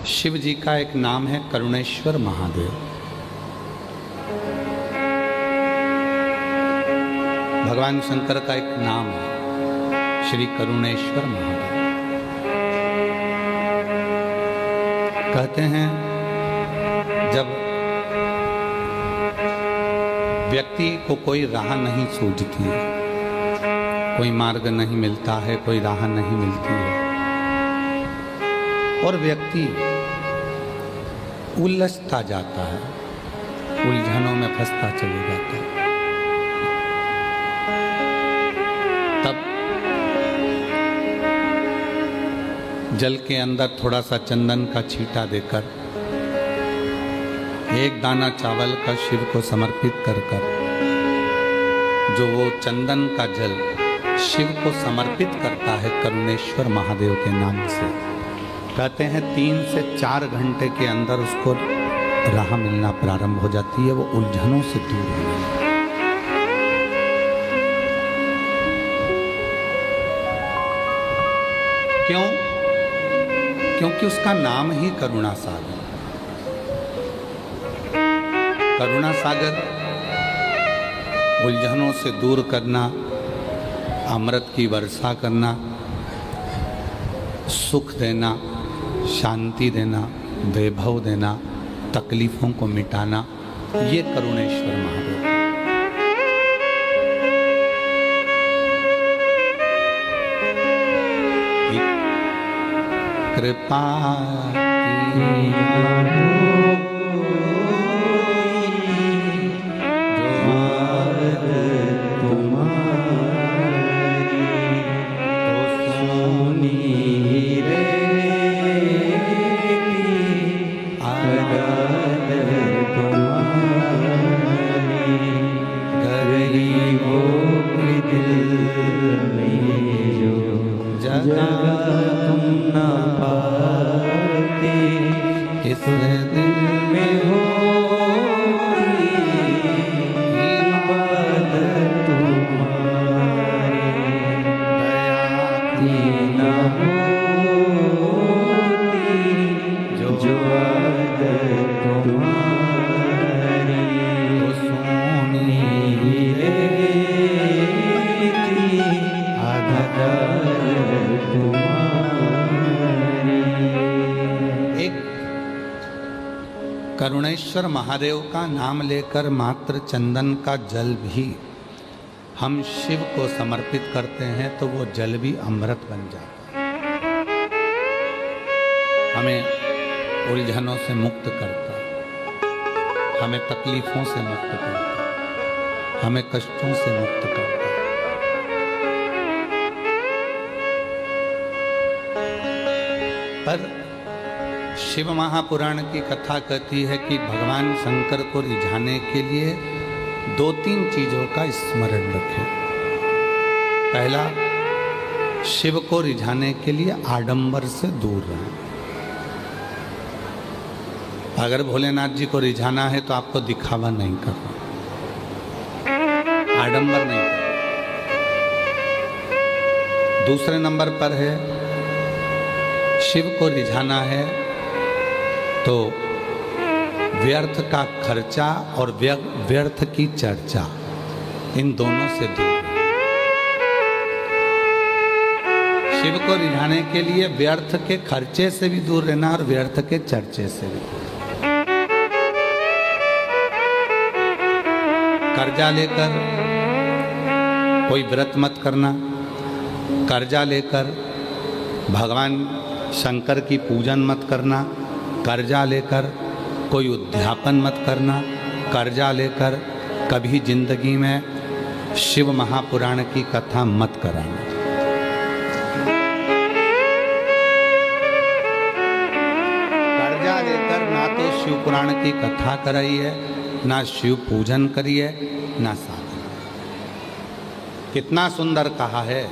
शिव जी का एक नाम है करुणेश्वर महादेव। भगवान शंकर का एक नाम है श्री करुणेश्वर महादेव। कहते हैं जब व्यक्ति को कोई राह नहीं सूझती है, कोई मार्ग नहीं मिलता है, कोई राह नहीं मिलती है और व्यक्ति उलझता जाता है, उलझनों में फंसता चले जाता है, तब जल के अंदर थोड़ा सा चंदन का छींटा देकर, एक दाना चावल का शिव को समर्पित कर कर जो वो चंदन का जल शिव को समर्पित करता है करुणेश्वर महादेव के नाम से, कहते हैं 3 से 4 घंटे के अंदर उसको राह मिलना प्रारंभ हो जाती है, वो उलझनों से दूर हो जाती है। क्यों? क्योंकि उसका नाम ही करुणा सागर। करुणा सागर उलझनों से दूर करना, अमृत की वर्षा करना, सुख देना, शांति देना, वैभव देना, तकलीफों को मिटाना, ये करुणेश्वर महादेव। कृपा करुणेश्वर महादेव का नाम लेकर मात्र चंदन का जल भी हम शिव को समर्पित करते हैं तो वो जल भी अमृत बन जाता है, हमें उलझनों से मुक्त करता है, हमें तकलीफों से मुक्त करता है, हमें कष्टों से मुक्त करता है। पर शिव महापुराण की कथा कहती है कि भगवान शंकर को रिझाने के लिए 2-3 चीजों का स्मरण रखें। पहला, शिव को रिझाने के लिए आडंबर से दूर रहें। अगर भोलेनाथ जी को रिझाना है तो आपको दिखावा नहीं करना, आडंबर नहीं करना। दूसरे नंबर पर है, शिव को रिझाना है तो व्यर्थ का खर्चा और व्यर्थ की चर्चा, इन दोनों से दूर। शिव को रिझाने के लिए व्यर्थ के खर्चे से भी दूर रहना और व्यर्थ के चर्चे से भी। कर्जा लेकर कोई व्रत मत करना, कर्जा लेकर भगवान शंकर की पूजन मत करना, कर्जा लेकर कोई उद्यापन मत करना, कर्जा लेकर कभी जिंदगी में शिव महापुराण की कथा मत कराना। कर्जा लेकर ना तो शिव पुराण की कथा कराइए, ना शिव पूजन करिए, ना साधन। कितना सुंदर कहा है।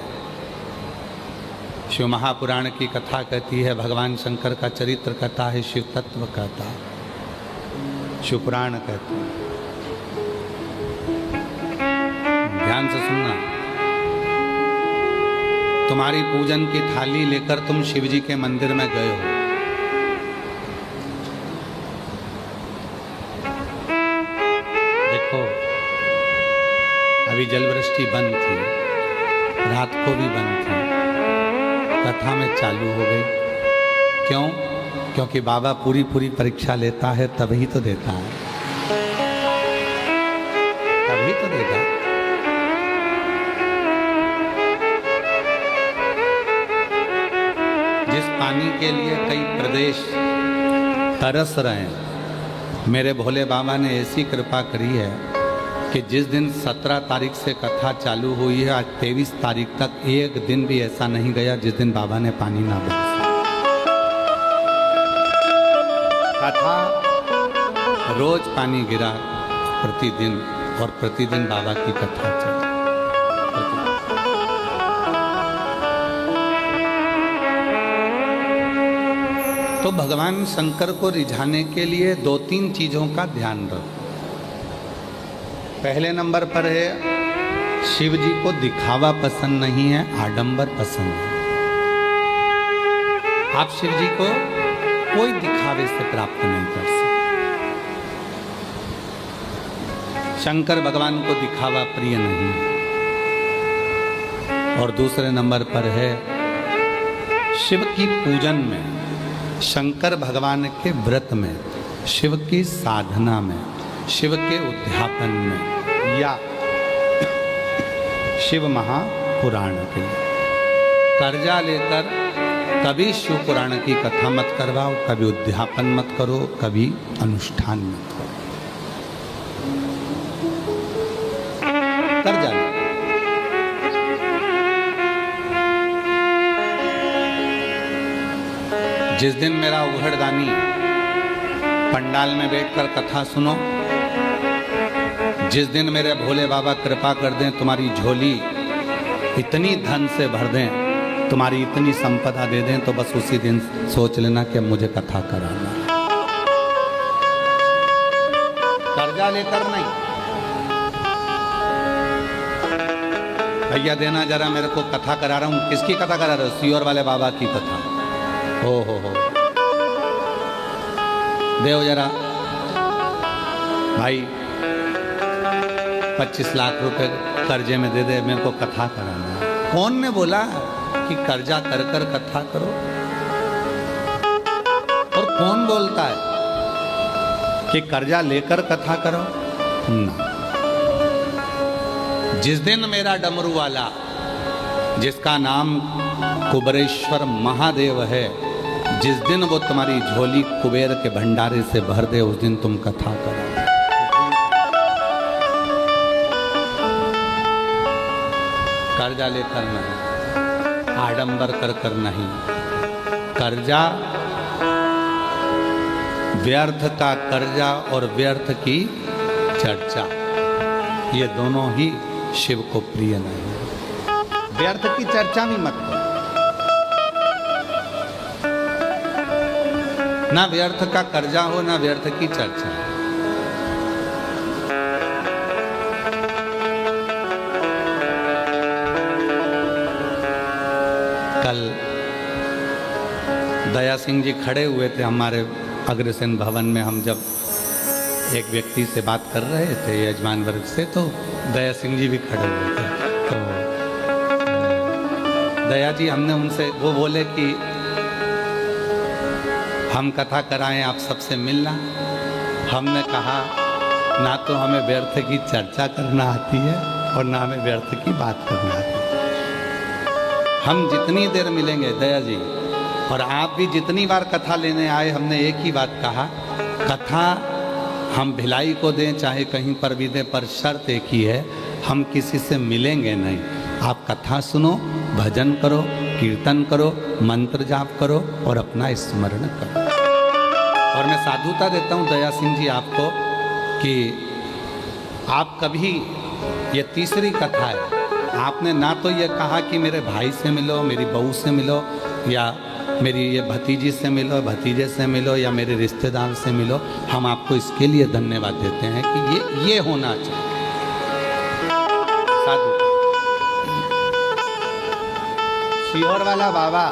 शिव महापुराण की कथा कहती है, भगवान शंकर का चरित्र कहता है, शिव तत्व कहता है, शिव पुराण कहता है। ध्यान से सुनना। तुम्हारी पूजन की थाली लेकर तुम शिव जी के मंदिर में गए हो, जलवृष्टि बंद थी, रात को भी बंद थी, कथा में चालू हो गई। क्यों? क्योंकि बाबा पूरी पूरी परीक्षा लेता है, तभी तो देता है, तभी तो देगा। जिस पानी के लिए कई प्रदेश तरस रहे हैं, मेरे भोले बाबा ने ऐसी कृपा करी है कि जिस दिन 17 तारीख से कथा चालू हुई है, आज 23 तारीख तक एक दिन भी ऐसा नहीं गया जिस दिन बाबा ने पानी ना बरसा। कथा रोज पानी गिरा प्रतिदिन, और प्रतिदिन बाबा की कथा चली। तो भगवान शंकर को रिझाने के लिए 2-3 चीजों का ध्यान रखो। पहले नंबर पर है, शिव जी को दिखावा पसंद नहीं है, आडंबर पसंद है। आप शिव जी को कोई दिखावे से प्राप्त नहीं कर सकते। शंकर भगवान को दिखावा प्रिय नहीं है। और दूसरे नंबर पर है, शिव की पूजन में, शंकर भगवान के व्रत में, शिव की साधना में, शिव के उद्यापन में, या शिव महापुराण के लिए कर्जा लेकर कभी शिव पुराण की कथा मत करवाओ, कभी उद्यापन मत करो, कभी अनुष्ठान मत करो। कर्जा लो। जिस दिन मेरा उघड़दानी पंडाल में बैठकर कथा सुनो, जिस दिन मेरे भोले बाबा कृपा कर दें, तुम्हारी झोली इतनी धन से भर दें, तुम्हारी इतनी संपदा दे दें, तो बस उसी दिन सोच लेना कि मुझे कथा कराना। कर्जा लेकर नहीं, भैया देना जरा, मेरे को कथा करा रहा हूं। किसकी कथा करा रहे हो? सीहोर वाले बाबा की कथा। हो देव जरा भाई, 25 लाख रुपए कर्जे में दे दे, मेरे को कथा कराना है। कौन ने बोला कि कर्जा कर कर कथा करो? और कौन बोलता है कि कर्जा लेकर कथा करो? ना। जिस दिन मेरा डमरू वाला, जिसका नाम कुबेरेश्वर महादेव है, जिस दिन वो तुम्हारी झोली कुबेर के भंडारे से भर दे, उस दिन तुम कथा करो। कर्जा लेकर नहीं, आडंबर कर कर नहीं। कर्जा, व्यर्थ का कर्जा और व्यर्थ की चर्चा, ये दोनों ही शिव को प्रिय नहीं है। व्यर्थ की चर्चा भी मत करो, ना व्यर्थ का कर्जा हो, ना व्यर्थ की चर्चा। कल दया सिंह जी खड़े हुए थे हमारे अग्रसेन भवन में। हम जब एक व्यक्ति से बात कर रहे थे यजमान वर्ग से, तो दया सिंह जी भी खड़े हुए थे। तो दया जी, हमने उनसे, वो बोले कि हम कथा कराएं, आप सबसे मिलना। हमने कहा, ना तो हमें व्यर्थ की चर्चा करना आती है और ना हमें व्यर्थ की बात करना आती है। हम जितनी देर मिलेंगे दया जी, और आप भी जितनी बार कथा लेने आए, हमने एक ही बात कहा, कथा हम भिलाई को दें चाहे कहीं पर भी दें, पर शर्त एक ही है, हम किसी से मिलेंगे नहीं। आप कथा सुनो, भजन करो, कीर्तन करो, मंत्र जाप करो और अपना स्मरण करो। और मैं साधुता देता हूँ दया सिंह जी आपको कि आप कभी, ये तीसरी कथा है, आपने ना तो ये कहा कि मेरे भाई से मिलो, मेरी बहू से मिलो, या मेरी ये भतीजी से मिलो, भतीजे से मिलो, या मेरे रिश्तेदार से मिलो। हम आपको इसके लिए धन्यवाद देते हैं कि ये होना चाहिए। साधु सीहोर वाला बाबा,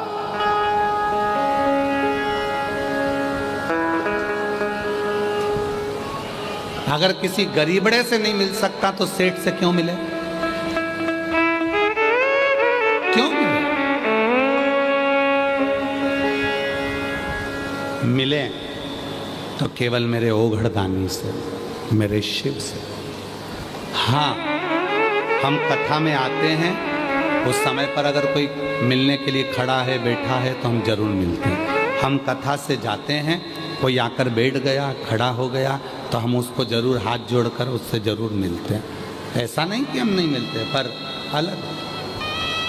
अगर किसी गरीबड़े से नहीं मिल सकता तो सेठ से क्यों मिले? क्यों मिले तो केवल मेरे ओघड़दानी से, मेरे शिव से। हाँ, हम कथा में आते हैं, उस समय पर अगर कोई मिलने के लिए खड़ा है, बैठा है, तो हम जरूर मिलते हैं। हम कथा से जाते हैं, कोई आकर बैठ गया, खड़ा हो गया, तो हम उसको जरूर हाथ जोड़कर उससे जरूर मिलते हैं। ऐसा नहीं कि हम नहीं मिलते, पर अलग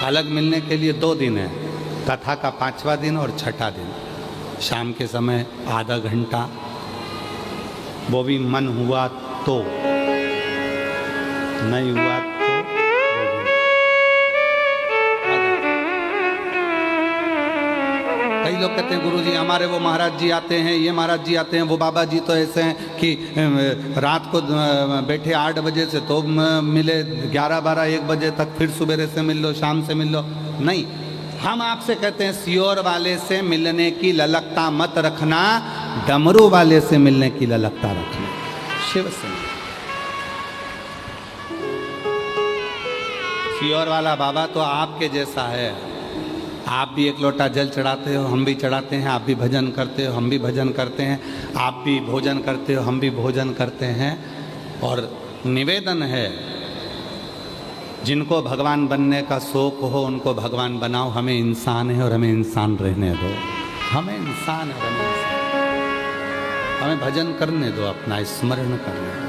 अलग मिलने के लिए 2 दिन है, कथा का 5वां दिन और 6ठा दिन। शाम के समय आधा घंटा, वो भी मन हुआ तो, नहीं हुआ तो कई लोग कहते हैं गुरुजी हमारे वो महाराज जी आते हैं, ये महाराज जी आते हैं, वो बाबा जी तो ऐसे हैं कि रात को बैठे 8 बजे से तो मिले 11, 12, 1 बजे तक, फिर सुबह से मिल लो, शाम से मिल लो। नहीं, हम आपसे कहते हैं सियोर वाले से मिलने की ललकता मत रखना, डमरू वाले से मिलने की ललकता रखना। शिव से सियोर वाला बाबा तो आपके जैसा है। आप भी 1 लोटा जल चढ़ाते हो, हम भी चढ़ाते हैं, आप भी भजन करते हो, हम भी भजन करते हैं, आप भी भोजन करते हो, हम भी भोजन करते हैं। और निवेदन है, जिनको भगवान बनने का शौक हो उनको भगवान बनाओ। हमें इंसान है और हमें इंसान रहने दो। हमें इंसान है और हमें इंसान, हमें भजन करने दो, अपना स्मरण करने दो,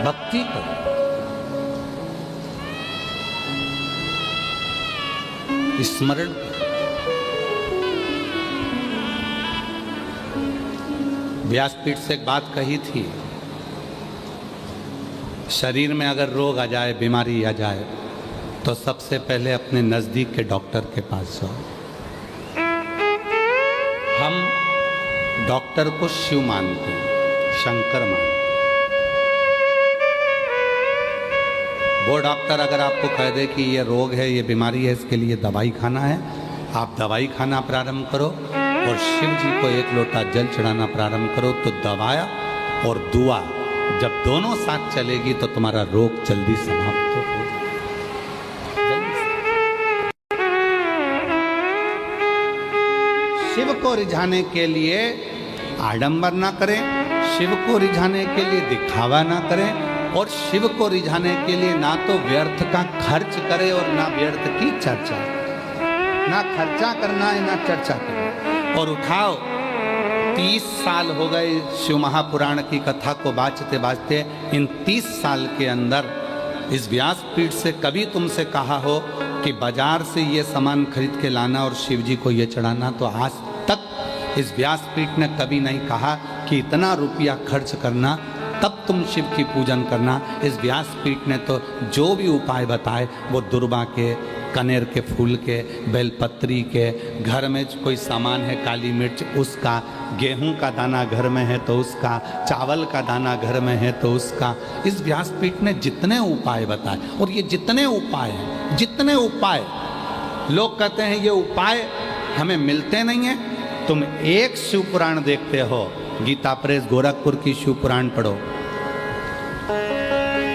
भक्ति करो। स्मरण व्यासपीठ से एक बात कही थी, शरीर में अगर रोग आ जाए, बीमारी आ जाए, तो सबसे पहले अपने नजदीक के डॉक्टर के पास जाओ। हम डॉक्टर को शिव मानते हैं, शंकर मानते हैं। वो डॉक्टर अगर आपको कह दे कि ये रोग है, ये बीमारी है, इसके लिए दवाई खाना है, आप दवाई खाना प्रारंभ करो और शिव जी को 1 लोटा जल चढ़ाना प्रारंभ करो, तो दवाया और दुआ जब दोनों साथ चलेगी तो तुम्हारा रोग जल्दी समाप्त हो जाएगा। शिव को रिझाने के लिए आडंबर ना करें, शिव को रिझाने के लिए दिखावा ना करें, और शिव को रिझाने के लिए ना तो व्यर्थ का खर्च करे और ना व्यर्थ की चर्चा। ना खर्चा करना है ना चर्चा करना। और उठाओ, 30 साल हो गए शिव महापुराण की कथा को बाँचते बाँचते। इन 30 साल के अंदर इस व्यासपीठ से कभी तुमसे कहा हो कि बाजार से ये सामान खरीद के लाना और शिव जी को ये चढ़ाना, तो आज तक इस व्यासपीठ ने कभी नहीं कहा कि इतना रुपया खर्च करना तब तुम शिव की पूजन करना। इस व्यासपीठ ने तो जो भी उपाय बताए वो दुर्बा के, कनेर के फूल के, बेलपत्री के, घर में कोई सामान है काली मिर्च उसका, गेहूं का दाना घर में है तो उसका, चावल का दाना घर में है तो उसका। इस व्यासपीठ ने जितने उपाय बताए, और ये जितने उपाय हैं, जितने उपाय लोग कहते हैं ये उपाय हमें मिलते नहीं हैं। तुम एक शिव पुराण देखते हो, गीता प्रेस गोरखपुर की शिव पुराण पढ़ो,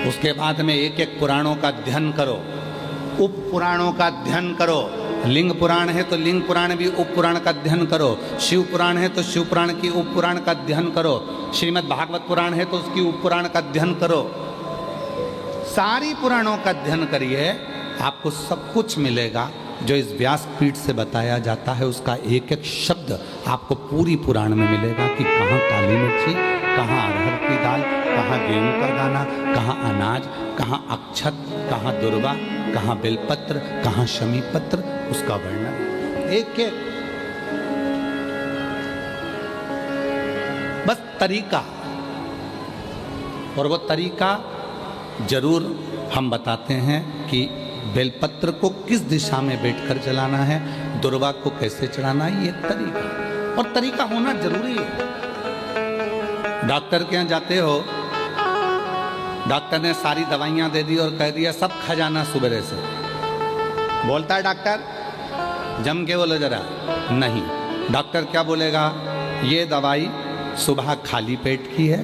उसके बाद में 1-1 पुराणों का अध्ययन करो, उप पुराणों का अध्ययन करो। लिंग पुराण है तो लिंग पुराण भी उप पुराण का अध्ययन करो, शिव पुराण है तो शिव पुराण की उप पुराण का अध्ययन करो, श्रीमद् भागवत पुराण है तो उसकी उप पुराण का अध्ययन करो। सारी पुराणों का अध्ययन करिए, आपको सब कुछ मिलेगा जो इस व्यासपीठ से बताया जाता है। उसका 1-1 शब्द आपको पूरी पुराण में मिलेगा कि कहाँ काली मिर्ची, कहाँ अरहर की दाल, कहाँ गेहूं का दाना, कहाँ अनाज, कहाँ अक्षत, कहाँ दुर्वा, कहाँ बेलपत्र, कहाँ शमी पत्र, उसका वर्णन 1-1। बस तरीका, और वो तरीका जरूर हम बताते हैं कि बेलपत्र को किस दिशा में बैठकर चलाना है, दुर्वा को कैसे चढ़ाना है, ये तरीका, और तरीका होना जरूरी है। डॉक्टर के यहाँ जाते हो, डॉक्टर ने सारी दवाइयाँ दे दी और कह दिया सब खा जाना सुबह से। बोलता है डॉक्टर, जम के बोलो जरा, नहीं। डॉक्टर क्या बोलेगा, ये दवाई सुबह खाली पेट की है,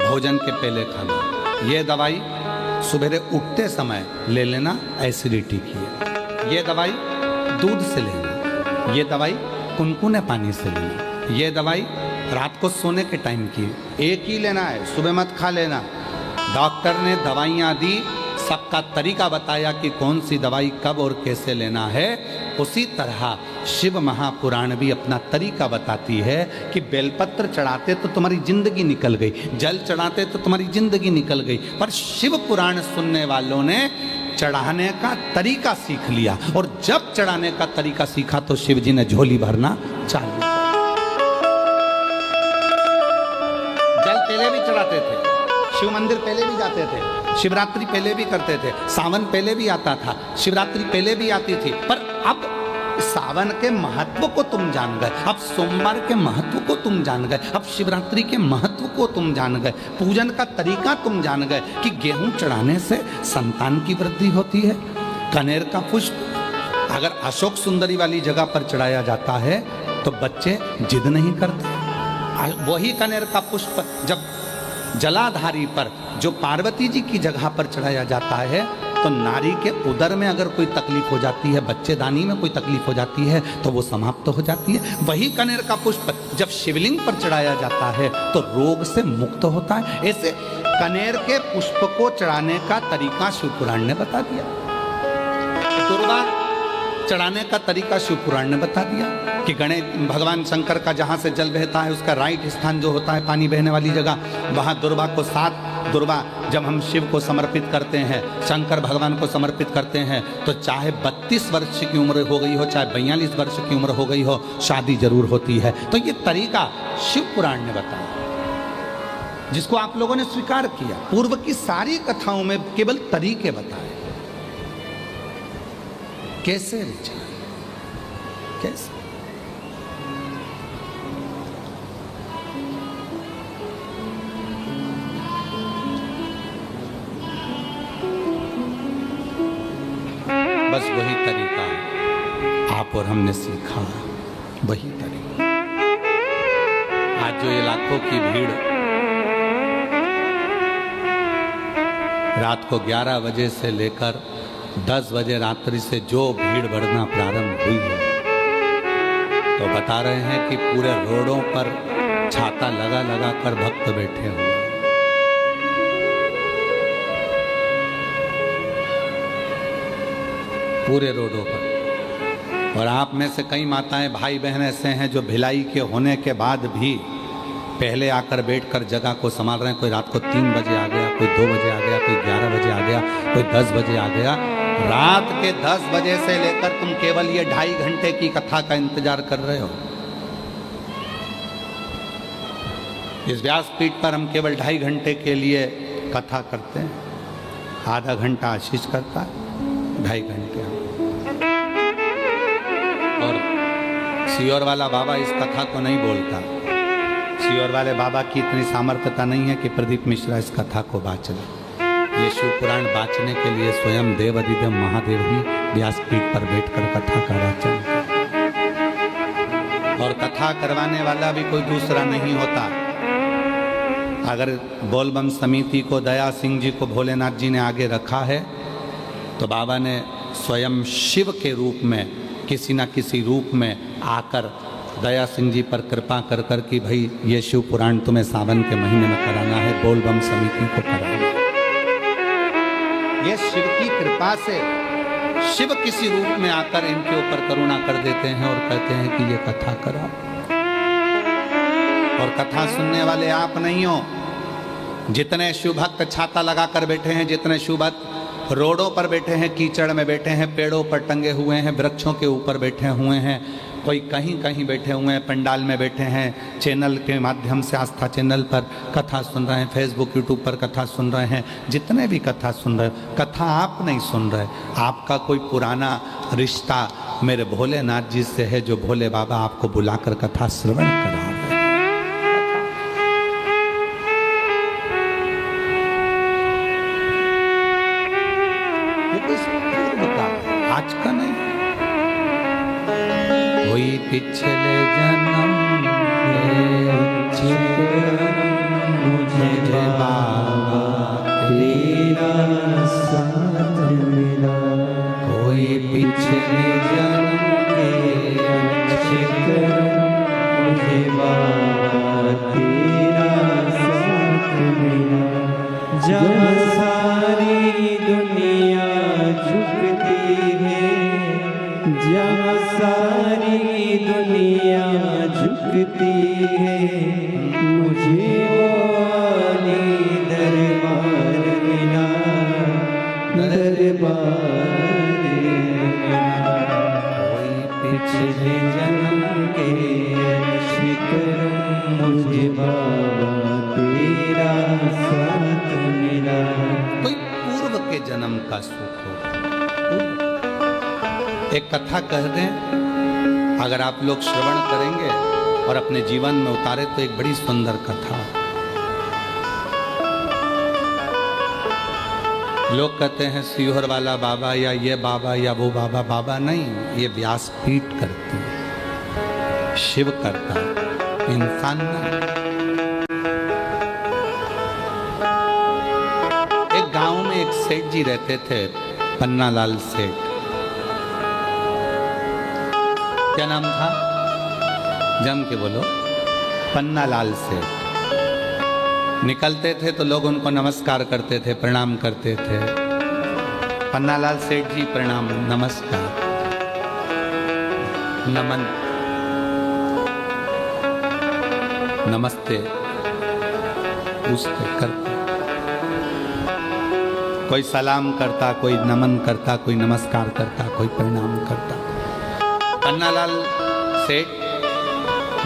भोजन के पहले खाना, ये दवाई सुबह उठते समय ले लेना, एसिडिटी की है। ये दवाई दूध से लेना, ये दवाई कुनकुने पानी से लेना, ये दवाई रात को सोने के टाइम की एक ही लेना है, सुबह मत खा लेना। डॉक्टर ने दवाइयाँ दी, सबका तरीका बताया कि कौन सी दवाई कब और कैसे लेना है। उसी तरह शिव महापुराण भी अपना तरीका बताती है कि बेलपत्र चढ़ाते तो तुम्हारी जिंदगी निकल गई, जल चढ़ाते तो तुम्हारी जिंदगी निकल गई, पर शिव पुराण सुनने वालों ने चढ़ाने का तरीका सीख लिया, और जब चढ़ाने का तरीका सीखा तो शिव जी ने झोली भरना चालू किया। जल पहले भी चढ़ाते थे, शिव मंदिर पहले भी जाते थे, शिवरात्रि पहले भी करते थे, सावन पहले भी आता था, शिवरात्रि पहले भी आती थी, पर अब सावन के महत्व को तुम जान गए, अब सोमवार के महत्व को तुम जान गए, अब शिवरात्रि के महत्व को तुम जान गए, पूजन का तरीका तुम जान गए कि गेहूं चढ़ाने से संतान की वृद्धि होती है। कनेर का पुष्प अगर अशोक सुंदरी वाली जगह पर चढ़ाया जाता है तो बच्चे जिद नहीं करते। वही कनेर का पुष्प जब जलाधारी पर, जो पार्वती जी की जगह पर चढ़ाया जाता है, तो नारी के उदर में अगर कोई तकलीफ हो जाती है, बच्चेदानी में कोई तकलीफ हो जाती है, तो वो समाप्त हो जाती है। वही कनेर का पुष्प जब शिवलिंग पर चढ़ाया जाता है तो रोग से मुक्त होता है। ऐसे कनेर के पुष्प को चढ़ाने का तरीका शिवपुराण ने बता दिया, दुर्वा चढ़ाने का तरीका शिवपुराण ने बता दिया कि गणेश भगवान शंकर का जहाँ से जल बहता है उसका राइट स्थान जो होता है पानी बहने वाली जगह, वहाँ दुर्वा को 7 दुर्वा जब हम शिव को समर्पित करते हैं, शंकर भगवान को समर्पित करते हैं, तो चाहे 32 वर्ष की उम्र हो गई हो, चाहे 42 वर्ष की उम्र हो गई हो, शादी जरूर होती है। तो ये तरीका शिव पुराण ने बताया, जिसको आप लोगों ने स्वीकार किया। पूर्व की सारी कथाओं में केवल तरीके बताए, कैसे रिचा, कैसे। बस वही तरीका आप और हमने सीखा, वही तरीका। आज जो ये लाखों की भीड़ रात को 11 बजे से लेकर 10 बजे रात्रि से जो भीड़ बढ़ना प्रारंभ हुई है, तो बता रहे हैं कि पूरे रोडों पर छाता लगा लगा कर भक्त बैठे हुए। पूरे रोडों पर। और आप में से कई माताएं भाई बहन ऐसे हैं जो भिलाई के होने के बाद भी पहले आकर बैठकर जगह को संभाल रहे हैं। कोई रात को 3 बजे आ गया, कोई 2 बजे आ गया, कोई 11 बजे आ गया, कोई 10 बजे आ गया। रात के 10 बजे से लेकर तुम केवल ये 2.5 घंटे की कथा का इंतजार कर रहे हो। इस व्यासपीठ पर हम केवल 2.5 घंटे के लिए कथा करते हैं, आधा घंटा आशीष करता है, 2.5 घंटे। और सियोर वाला बाबा इस कथा को नहीं बोलता। सियोर वाले बाबा की इतनी सामर्थ्यता नहीं है कि प्रदीप मिश्रा इस कथा को बाँच ले। ये शिव पुराण बाँचने के लिए स्वयं देव अधिदेव महादेव ही व्यासपीठ पर बैठकर कथा का वाचन करते। और कथा करवाने वाला भी कोई दूसरा नहीं होता। अगर बोलबम समिति को दया सिंह जी को भोलेनाथ जी ने आगे रखा है, तो बाबा ने स्वयं शिव के रूप में किसी न किसी रूप में आकर दया सिंह जी पर कृपा कर कर कि भाई ये शिव पुराण तुम्हें सावन के महीने में कराना है, बोलबम समिति को कराना है। ये शिव की कृपा से शिव किसी रूप में आकर इनके ऊपर करुणा कर देते हैं और कहते हैं कि ये कथा करा। और कथा सुनने वाले आप नहीं हो। जितने शिव भक्त छाता लगाकर बैठे हैं, जितने शिव भक्त रोडों पर बैठे हैं, कीचड़ में बैठे हैं, पेड़ों पर टंगे हुए हैं, वृक्षों के ऊपर बैठे हुए हैं, कोई कहीं कहीं बैठे हुए हैं, पंडाल में बैठे हैं, चैनल के माध्यम से आस्था चैनल पर कथा सुन रहे हैं, फेसबुक यूट्यूब पर कथा सुन रहे हैं, जितने भी कथा सुन रहे हैं, कथा आप नहीं सुन रहे। आपका कोई पुराना रिश्ता मेरे भोलेनाथ जी से है, जो भोले बाबा आपको बुलाकर कथा श्रवण करा रहे हैं। आज का नहीं, कोई पिछले जन्म में मुझे बाबा तेरा साथ मिला। कोई पिछले जन्म के अच्छे कर्म मुझे बाबा तेरा साथ मिला। जहाँ सारी दुनिया झुकती है, जहाँ सारी दुनिया झुकती है, मुझे वो अली दरबार मिला, दरबार मिला। कोई पिछले जन्म के अच्छे कर्म मुझे बाबा तेरा साथ मिला। कोई पूर्व के जन्म का सुख हो। एक कथा कह दें, अगर आप लोग श्रवण करेंगे और अपने जीवन में उतारे तो एक बड़ी सुंदर कथा। लोग कहते हैं सीहोर वाला बाबा या ये बाबा या वो बाबा। बाबा नहीं, ये व्यासपीठ करती है, शिव करता है, इंसान नहीं। एक गांव में एक सेठ जी रहते थे, पन्नालाल सेठ। क्या नाम था? जम के बोलो। पन्नालाल सेठ। निकलते थे तो लोग उनको नमस्कार करते थे, प्रणाम करते थे। पन्नालाल सेठ जी प्रणाम, नमस्कार, नमन, नमस्ते पूछते करते। कोई सलाम करता, कोई नमन करता, कोई नमस्कार करता, कोई प्रणाम करता। पन्नालाल सेठ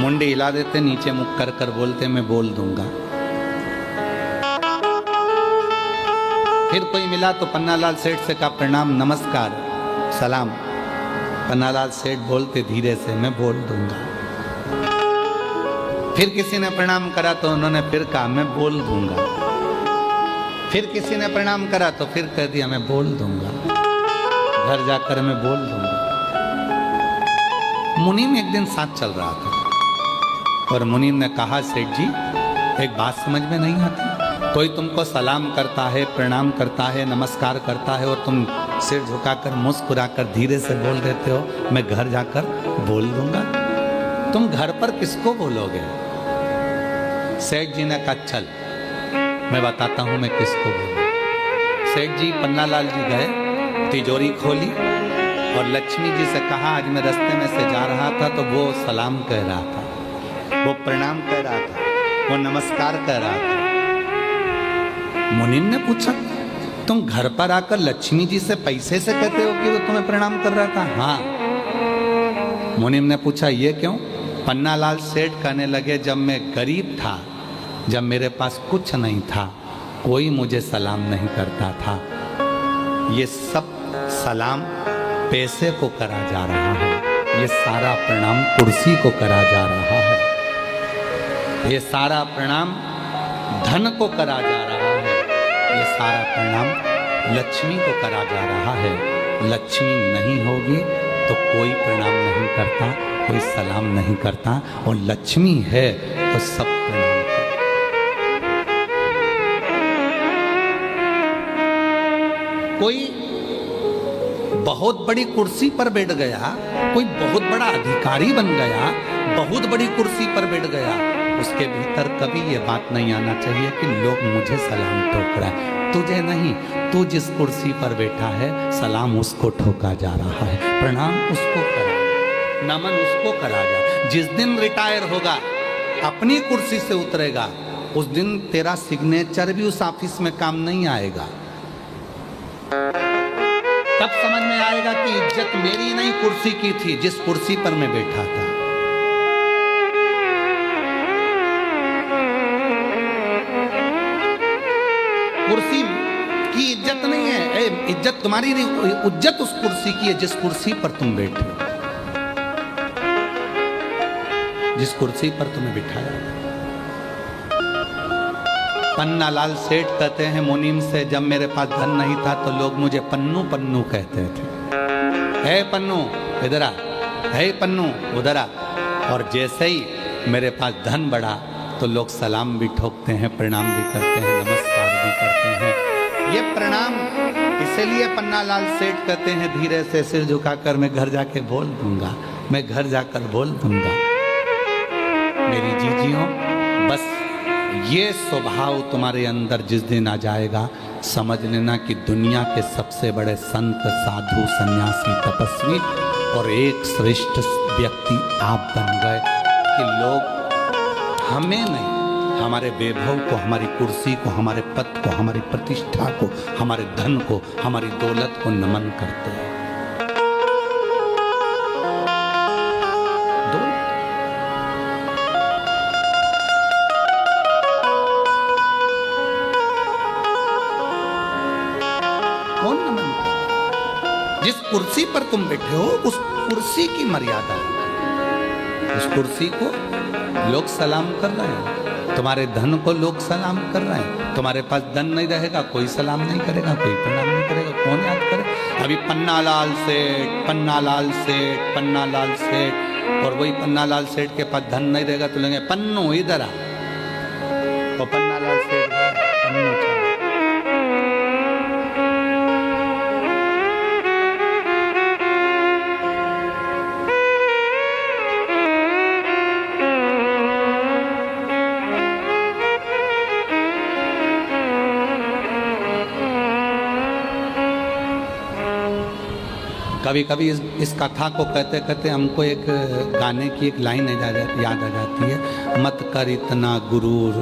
मुंडी हिला देते, नीचे मुख कर कर बोलते मैं बोल दूंगा। फिर कोई मिला तो पन्नालाल सेठ से कहा प्रणाम, नमस्कार, सलाम। पन्नालाल सेठ बोलते धीरे से मैं बोल दूंगा। फिर किसी ने प्रणाम करा तो उन्होंने फिर कहा मैं बोल दूंगा। फिर किसी ने प्रणाम करा तो फिर कह दिया मैं बोल दूंगा, घर जाकर मैं बोल दूंगा। मुनीम एक दिन साथ चल रहा था और मुनीम ने कहा सेठ जी एक बात समझ में नहीं आती, कोई तुमको सलाम करता है, प्रणाम करता है, नमस्कार करता है और तुम सिर झुकाकर मुस्कुराकर धीरे से बोल देते हो मैं घर जाकर बोल दूंगा। तुम घर पर किसको बोलोगे? सेठ जी ने कहा चल मैं बताता हूं मैं किसको बोलूं। सेठ जी पन्नालाल जी गए, तिजोरी खोली और लक्ष्मी जी से कहा आज मैं रास्ते में से जा रहा था तो वो सलाम कह रहा था, वो प्रणाम कह रहा था, वो नमस्कार कह रहा था। मुनीम ने पूछा तुम घर पर आकर लक्ष्मी जी से पैसे से कहते हो कि वो तुम्हें प्रणाम कर रहा था? हाँ। मुनीम ने पूछा ये क्यों? पन्नालाल सेठ कहने लगे जब मैं गरीब था, जब मेरे पास कुछ नहीं था, कोई मुझे सलाम नहीं करता था, ये सब सलाम पैसे को करा जा रहा है, ये सारा प्रणाम कुर्सी को करा जा रहा है, ये सारा प्रणाम धन को करा जा रहा है, ये सारा प्रणाम लक्ष्मी को करा जा रहा है। लक्ष्मी नहीं होगी तो कोई प्रणाम नहीं करता, कोई सलाम नहीं करता, और लक्ष्मी है तो सब प्रणाम करता। कोई बहुत बड़ी कुर्सी पर बैठ गया, कोई बहुत बड़ा अधिकारी बन गया, बहुत बड़ी कुर्सी पर बैठ गया, उसके भीतर कभी ये बात नहीं आना चाहिए कि लोग मुझे सलाम ठोक रहा है। तुझे नहीं, तू जिस कुर्सी पर बैठा है सलाम उसको ठोका जा रहा है, प्रणाम उसको करा, नमन उसको करा जा। जिस दिन रिटायर होगा, अपनी कुर्सी से उतरेगा, उस दिन तेरा सिग्नेचर भी उस ऑफिस में काम नहीं आएगा। तब समझ में आएगा कि इज्जत मेरी नहीं कुर्सी की थी, जिस कुर्सी पर मैं बैठा था। कुर्सी की इज्जत नहीं है, इज्जत तुम्हारी नहीं, इज्जत उस कुर्सी की है जिस कुर्सी पर तुम बैठे हो, जिस कुर्सी पर तुम्हें बिठाया। पन्नालाल सेठ कहते हैं मुनीम से जब मेरे पास धन नहीं था तो लोग मुझे पन्नू पन्नू कहते थे। हे पन्नू इधर आ, हे पन्नू उधर आ। और जैसे ही मेरे पास धन बढ़ा तो लोग सलाम भी ठोकते हैं, प्रणाम भी करते हैं, नमस्कार भी करते हैं। ये प्रणाम इसीलिए पन्नालाल सेठ कहते हैं धीरे से सिर झुकाकर मैं घर जाके बोल दूंगा, मैं घर जाकर बोल दूंगा। मेरी जीजियों, बस ये स्वभाव तुम्हारे अंदर जिस दिन आ जाएगा, समझ लेना कि दुनिया के सबसे बड़े संत, साधु, सन्यासी, तपस्वी और एक श्रेष्ठ व्यक्ति आप बन गए कि लोग हमें नहीं, हमारे वैभव को, हमारी कुर्सी को, हमारे पद को, हमारी प्रतिष्ठा को, हमारे धन को, हमारी दौलत को नमन करते हैं। कौन नमन करता? जिस कुर्सी पर तुम बैठे हो उस कुर्सी की मर्यादा है। उस कुर्सी को लोग सलाम कर रहे हैं, तुम्हारे धन को लोग सलाम कर रहे हैं। तुम्हारे पास धन नहीं रहेगा, कोई सलाम नहीं करेगा, कोई प्रणाम नहीं करेगा, कौन याद करे? अभी पन्नालाल सेठ, पन्नालाल सेठ, पन्नालाल सेठ, और वही पन्नालाल सेठ के पास धन नहीं रहेगा तो लेंगे पन्नू इधर आ, और पन्नालाल सेठ पन्नू चला। कभी कभी इस कथा को कहते कहते हमको एक गाने की एक लाइन याद आ जाती है, मत कर इतना गुरूर,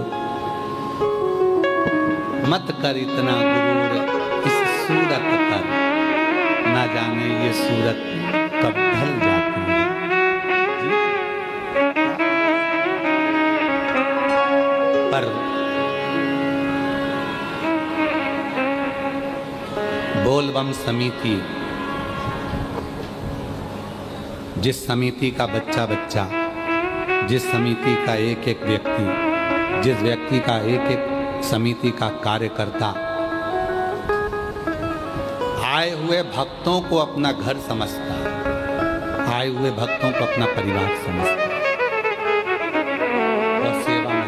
मत कर इतना गुरूर, इस सूरत पर ना जाने ये सूरत कब ढल जाती है। पर बोलबम समिति, जिस समिति का बच्चा बच्चा, जिस समिति का एक एक व्यक्ति, जिस व्यक्ति का एक एक समिति का कार्यकर्ता आए हुए भक्तों को अपना घर समझता, आए हुए भक्तों को अपना परिवार समझता और सेवा में।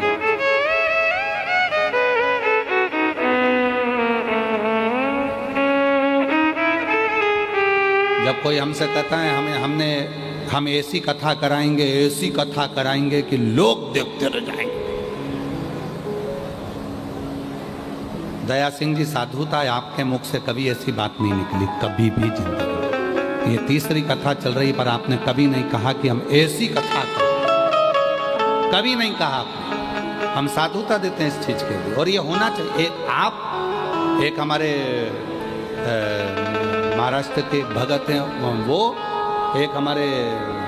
जब कोई हमसे कहता है हम ऐसी कथा कराएंगे, ऐसी कथा कराएंगे कि लोग देखते रह जाएंगे। दया सिंह जी, साधुता आपके मुख से कभी ऐसी बात नहीं निकली, कभी भी जिंदगी। ये तीसरी कथा चल रही, पर आपने कभी नहीं कहा कि हम ऐसी कथा करें, कभी नहीं कहा। हम साधुता देते हैं इस चीज के लिए, और ये होना चाहिए। एक हमारे महाराष्ट्र के भगत हैं, वो एक हमारे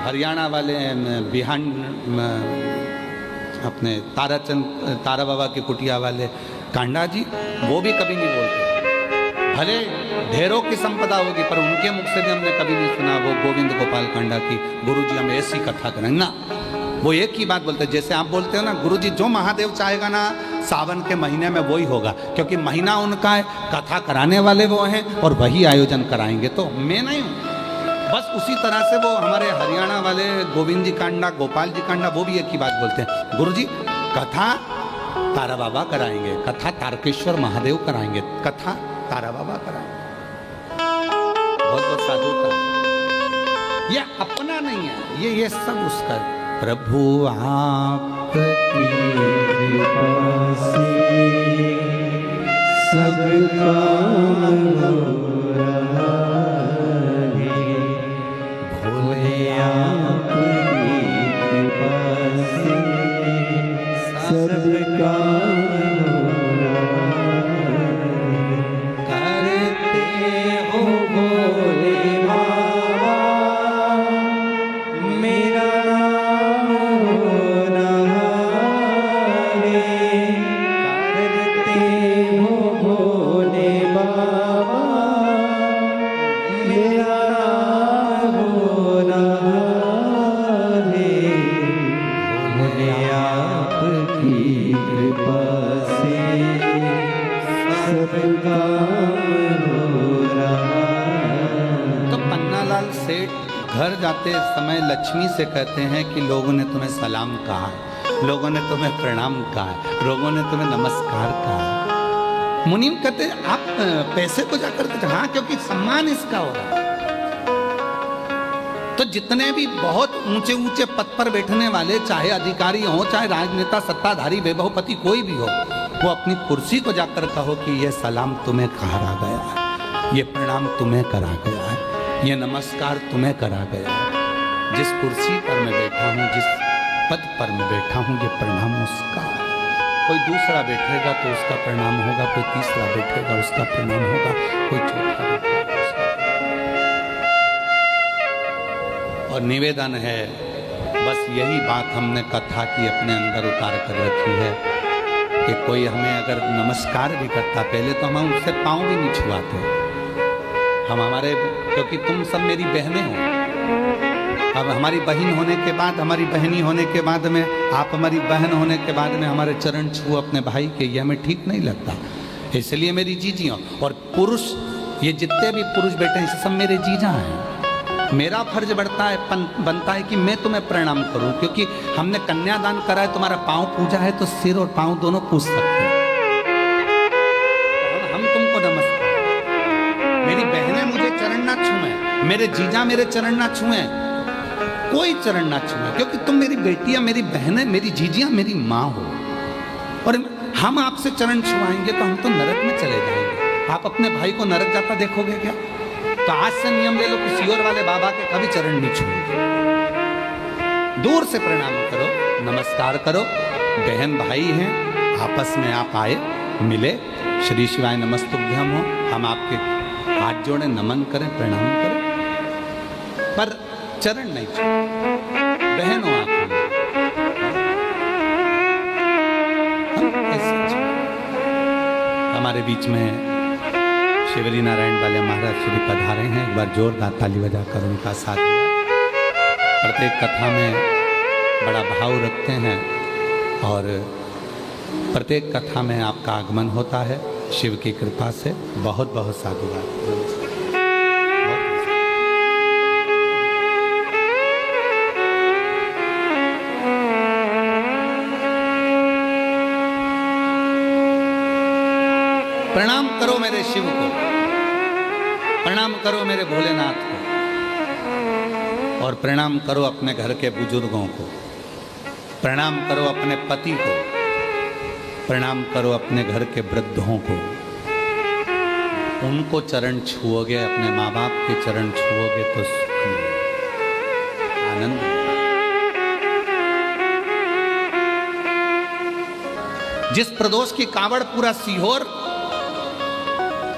हरियाणा वाले बिहान अपने तारा बाबा की कुटिया वाले कांडा जी, वो भी कभी नहीं बोलते। भले ढेरों की संपदा होगी, पर उनके मुख से भी हमने कभी नहीं सुना वो गोविंद गोपाल कांडा की गुरुजी हम ऐसी कथा करेंगे ना। वो एक ही बात बोलते हैं, जैसे आप बोलते हो ना गुरुजी, जो महादेव चाहेगा ना सावन के महीने में वही होगा, क्योंकि महीना उनका है, कथा कराने वाले वो हैं और वही आयोजन कराएंगे, तो मैं नहीं हूँ। बस उसी तरह से वो हमारे हरियाणा वाले गोविंद जी कांडा, गोपाल जी कांडा, वो भी एक ही बात बोलते हैं, गुरुजी कथा तारा बाबा कराएंगे, कथा तारकेश्वर महादेव कराएंगे, कथा तारा बाबा कराएंगे। बहुत बहुत साधुता, ये अपना नहीं है, ये सब उसका। प्रभु आपकी कृपा से सब काम हो रहा है, भोले आपकी कृपा से सब काम हो रहा है। करते हो भोले बाबा मेरा घर जाते समय लक्ष्मी से कहते हैं कि लोगों ने तुम्हें सलाम कहा, लोगों ने तुम्हें प्रणाम कहा, लोगों ने तुम्हें नमस्कार कहा। मुनीम कहते आप पैसे को जाकर के, हाँ क्योंकि सम्मान इसका हो रहा है। तो जितने भी बहुत ऊंचे ऊंचे पद पर बैठने वाले, चाहे अधिकारी हो, चाहे राजनेता, सत्ताधारी, वैभवपति, कोई भी हो, वो अपनी कुर्सी को जाकर कहो कि ये सलाम तुम्हें करा गया है, ये प्रणाम तुम्हें करा गया है, ये नमस्कार तुम्हें करा गया है। जिस कुर्सी पर मैं बैठा हूँ, जिस पद पर मैं बैठा हूँ, ये प्रणाम उसका है। कोई दूसरा बैठेगा तो उसका प्रणाम होगा, कोई तीसरा बैठेगा उसका प्रणाम होगा, कोई चौथा बैठेगा उसका। और निवेदन है, बस यही बात हमने कथा की अपने अंदर उतार कर रखी है कि कोई हमें अगर नमस्कार भी करता, पहले तो हम उससे पाँव भी नहीं छुआते। हम हमारे, क्योंकि तुम सब मेरी बहनें हो, अब हमारी बहन होने के बाद, हमारी बहनी होने के बाद में, आप हमारी बहन होने के बाद में हमारे चरण छुओ अपने भाई के, ये हमें ठीक नहीं लगता। इसलिए मेरी जीजियों, और पुरुष, ये जितने भी पुरुष बैठे हैं सब मेरे जीजा हैं। मेरा फर्ज बनता है कि मैं तुम्हें प्रणाम करूं, क्योंकि हमने कन्यादान करा है, तुम्हारा पांव पूजा है, तो सिर और पांव दोनों पूज सकते हैं। हम तुमको नमस्कार, मेरी बहनें मुझे चरण ना छुएं, मेरे जीजा मेरे चरण ना छुएं, कोई चरण ना छुएं, क्योंकि तुम मेरी बेटियां, मेरी बहनें, मेरी जीजियां, मेरी माँ हो। और हम आपसे चरण छुआएंगे तो हम तो नरक में चले जाएंगे। आप अपने भाई को नरक जाता देखोगे क्या? तो आज से नियम ले लो कि सियोर वाले बाबा के कभी चरण नहीं छूएंगे। दूर से प्रणाम करो, नमस्कार करो, बहन भाई हैं, आपस में आप आए, मिले, श्री शिवाय नमस्तुभ्यम हो, हम आपके हाथ जोड़े, नमन करें, प्रणाम करें, पर चरण नहीं छूए। बहन हो आप, हम कैसे छूए? हमारे बीच में शिवरी नारायण वाले महाराज श्री पधारे हैं, एक बार जोरदार ताली बजाकर उनका साथ दिया। प्रत्येक कथा में बड़ा भाव रखते हैं और प्रत्येक कथा में आपका आगमन होता है शिव की कृपा से। बहुत बहुत साधुवाद। प्रणाम करो मेरे शिव को, प्रणाम करो मेरे भोलेनाथ को, और प्रणाम करो अपने घर के बुजुर्गों को, प्रणाम करो अपने पति को, प्रणाम करो अपने घर के वृद्धों को। उनको चरण छुओगे, अपने माँ बाप के चरण छुओगे तो सुख मिलेगा, आनंद। जिस प्रदोष की कावड़ पूरा सीहोर,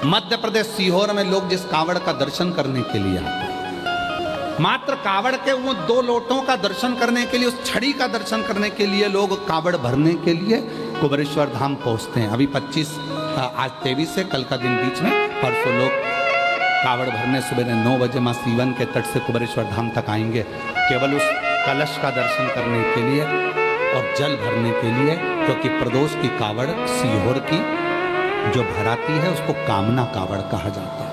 मध्य प्रदेश सीहोर में लोग जिस कावड़ का दर्शन करने के लिए आते हैं, मात्र कावड़ के वो 2 लोटों का दर्शन करने के लिए, उस छड़ी का दर्शन करने के लिए लोग कावड़ भरने के लिए कुबेरेश्वर धाम पहुंचते हैं। अभी 25, आज 23 से, कल का दिन बीच में, परसों लोग कावड़ भरने सुबह 9 बजे माँ सीवन के तट से कुबेरेश्वर धाम तक आएंगे, केवल उस कलश का दर्शन करने के लिए और जल भरने के लिए, क्योंकि प्रदोष की कावड़ सीहोर की जो भराती है उसको कामना कावड़ कहा जाता है।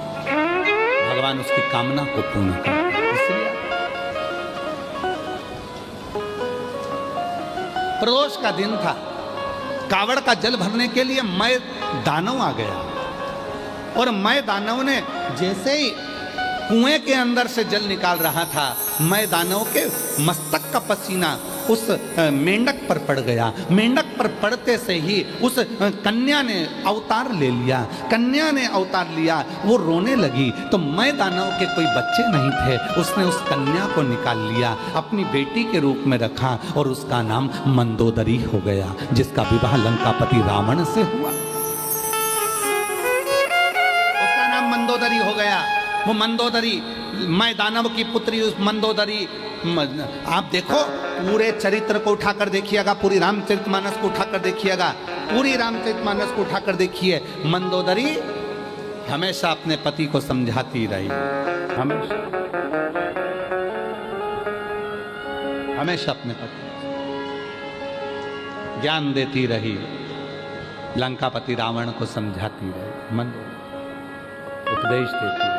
भगवान उसकी कामना को पूर्ण करते हैं। इसलिए प्रदोष का दिन था, कावड़ का जल भरने के लिए मय दानव आ गया, और मय दानव ने जैसे ही कुएं के अंदर से जल निकाल रहा था, मय दानव के मस्तक का पसीना उस मेंढक पर पड़ गया। मेंढक पर पड़ते से ही उस कन्या ने अवतार ले लिया। कन्या ने अवतार लिया, वो रोने लगी, तो मय दानव के कोई बच्चे नहीं थे, उसने उस कन्या को निकाल लिया, अपनी बेटी के रूप में रखा, और उसका नाम मंदोदरी हो गया, जिसका विवाह लंकापति रावण से हुआ। उसका नाम मंदोदरी हो गया। वो मंदोदरी, मय दानव की पुत्री उस मंदोदरी, आप देखो पूरे चरित्र को उठाकर देखिएगा, पूरी रामचरितमानस को उठाकर देखिएगा, पूरी रामचरितमानस को उठाकर देखिए। मंदोदरी हमेशा अपने पति को समझाती रही, हमेशा अपने पति ज्ञान देती रही, लंकापति रावण को समझाती रही, मंदोदरी उपदेश देती रही,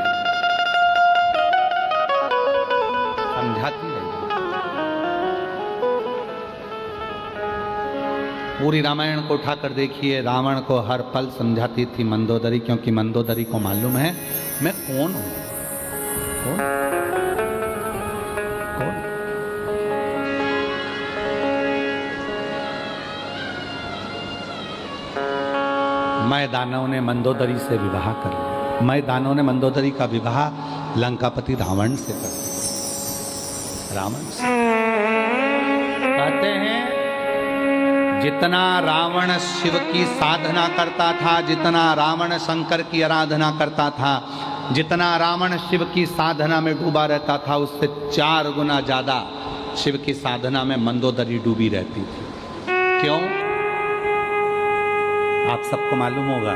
समझाती रही। पूरी रामायण को उठाकर देखिए, रावण को हर पल समझाती थी मंदोदरी, क्योंकि मंदोदरी को मालूम है मैं कौन हूं। कौन? कौन? मैं दानव ने मंदोदरी से विवाह कर लिया। मैं दानव ने मंदोदरी का विवाह लंकापति रावण से कर दिया। रावण से कहते हैं जितना रावण शिव की साधना करता था, जितना रावण शंकर की आराधना करता था, जितना रावण शिव की साधना में डूबा रहता था, उससे 4 गुना ज्यादा शिव की साधना में मंदोदरी डूबी रहती थी। क्यों? आप सबको मालूम होगा,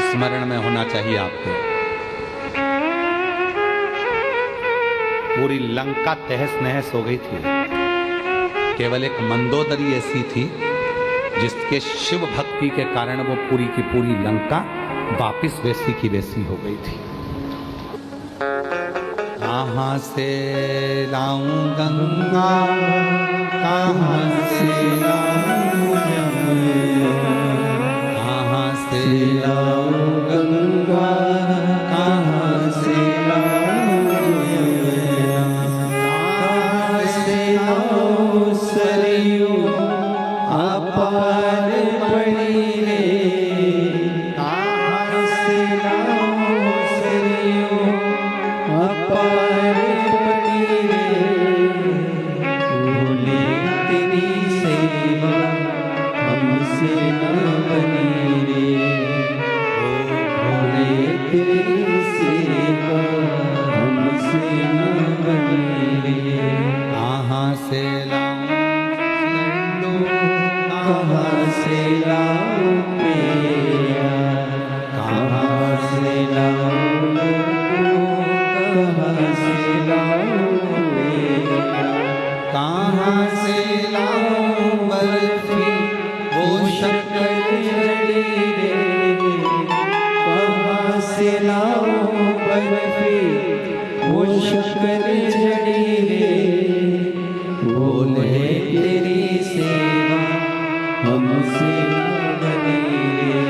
स्मरण में होना चाहिए आपको। पूरी लंका तहस नहस हो गई थी, केवल एक मंदोदरी ऐसी थी जिसके शिव भक्ति के कारण वो पूरी की पूरी लंका वापिस वैसी की वैसी हो गई थी। कहाँ से लाऊं गंगा, कहाँ से लाऊं यमुना, कहाँ से लाऊं गंगा, कहाँ से लाऊं यमुना, कहाँ से लाऊं सरयू अपार पड़ी रे, कहाँ से लाऊं सरयू अपार पड़ी रे, भोले तेरी सेवा हमसे न बनी रे, ओ भोले तेरी सेवा हमसे न बनी रे। कहाँ से लाऊं लड्डू, कहाँ से लाऊं पेड़ा, कहाँ से लाऊं लड्डू, कहाँ से लाऊं पेड़ा, कहाँ से लाऊं बर्फी वो शक्कर जड़ी रे, कहाँ से लाऊं बर्फी वो शक्कर जड़ी रे, भोले तेरी सेवा हमसे न बनी रे,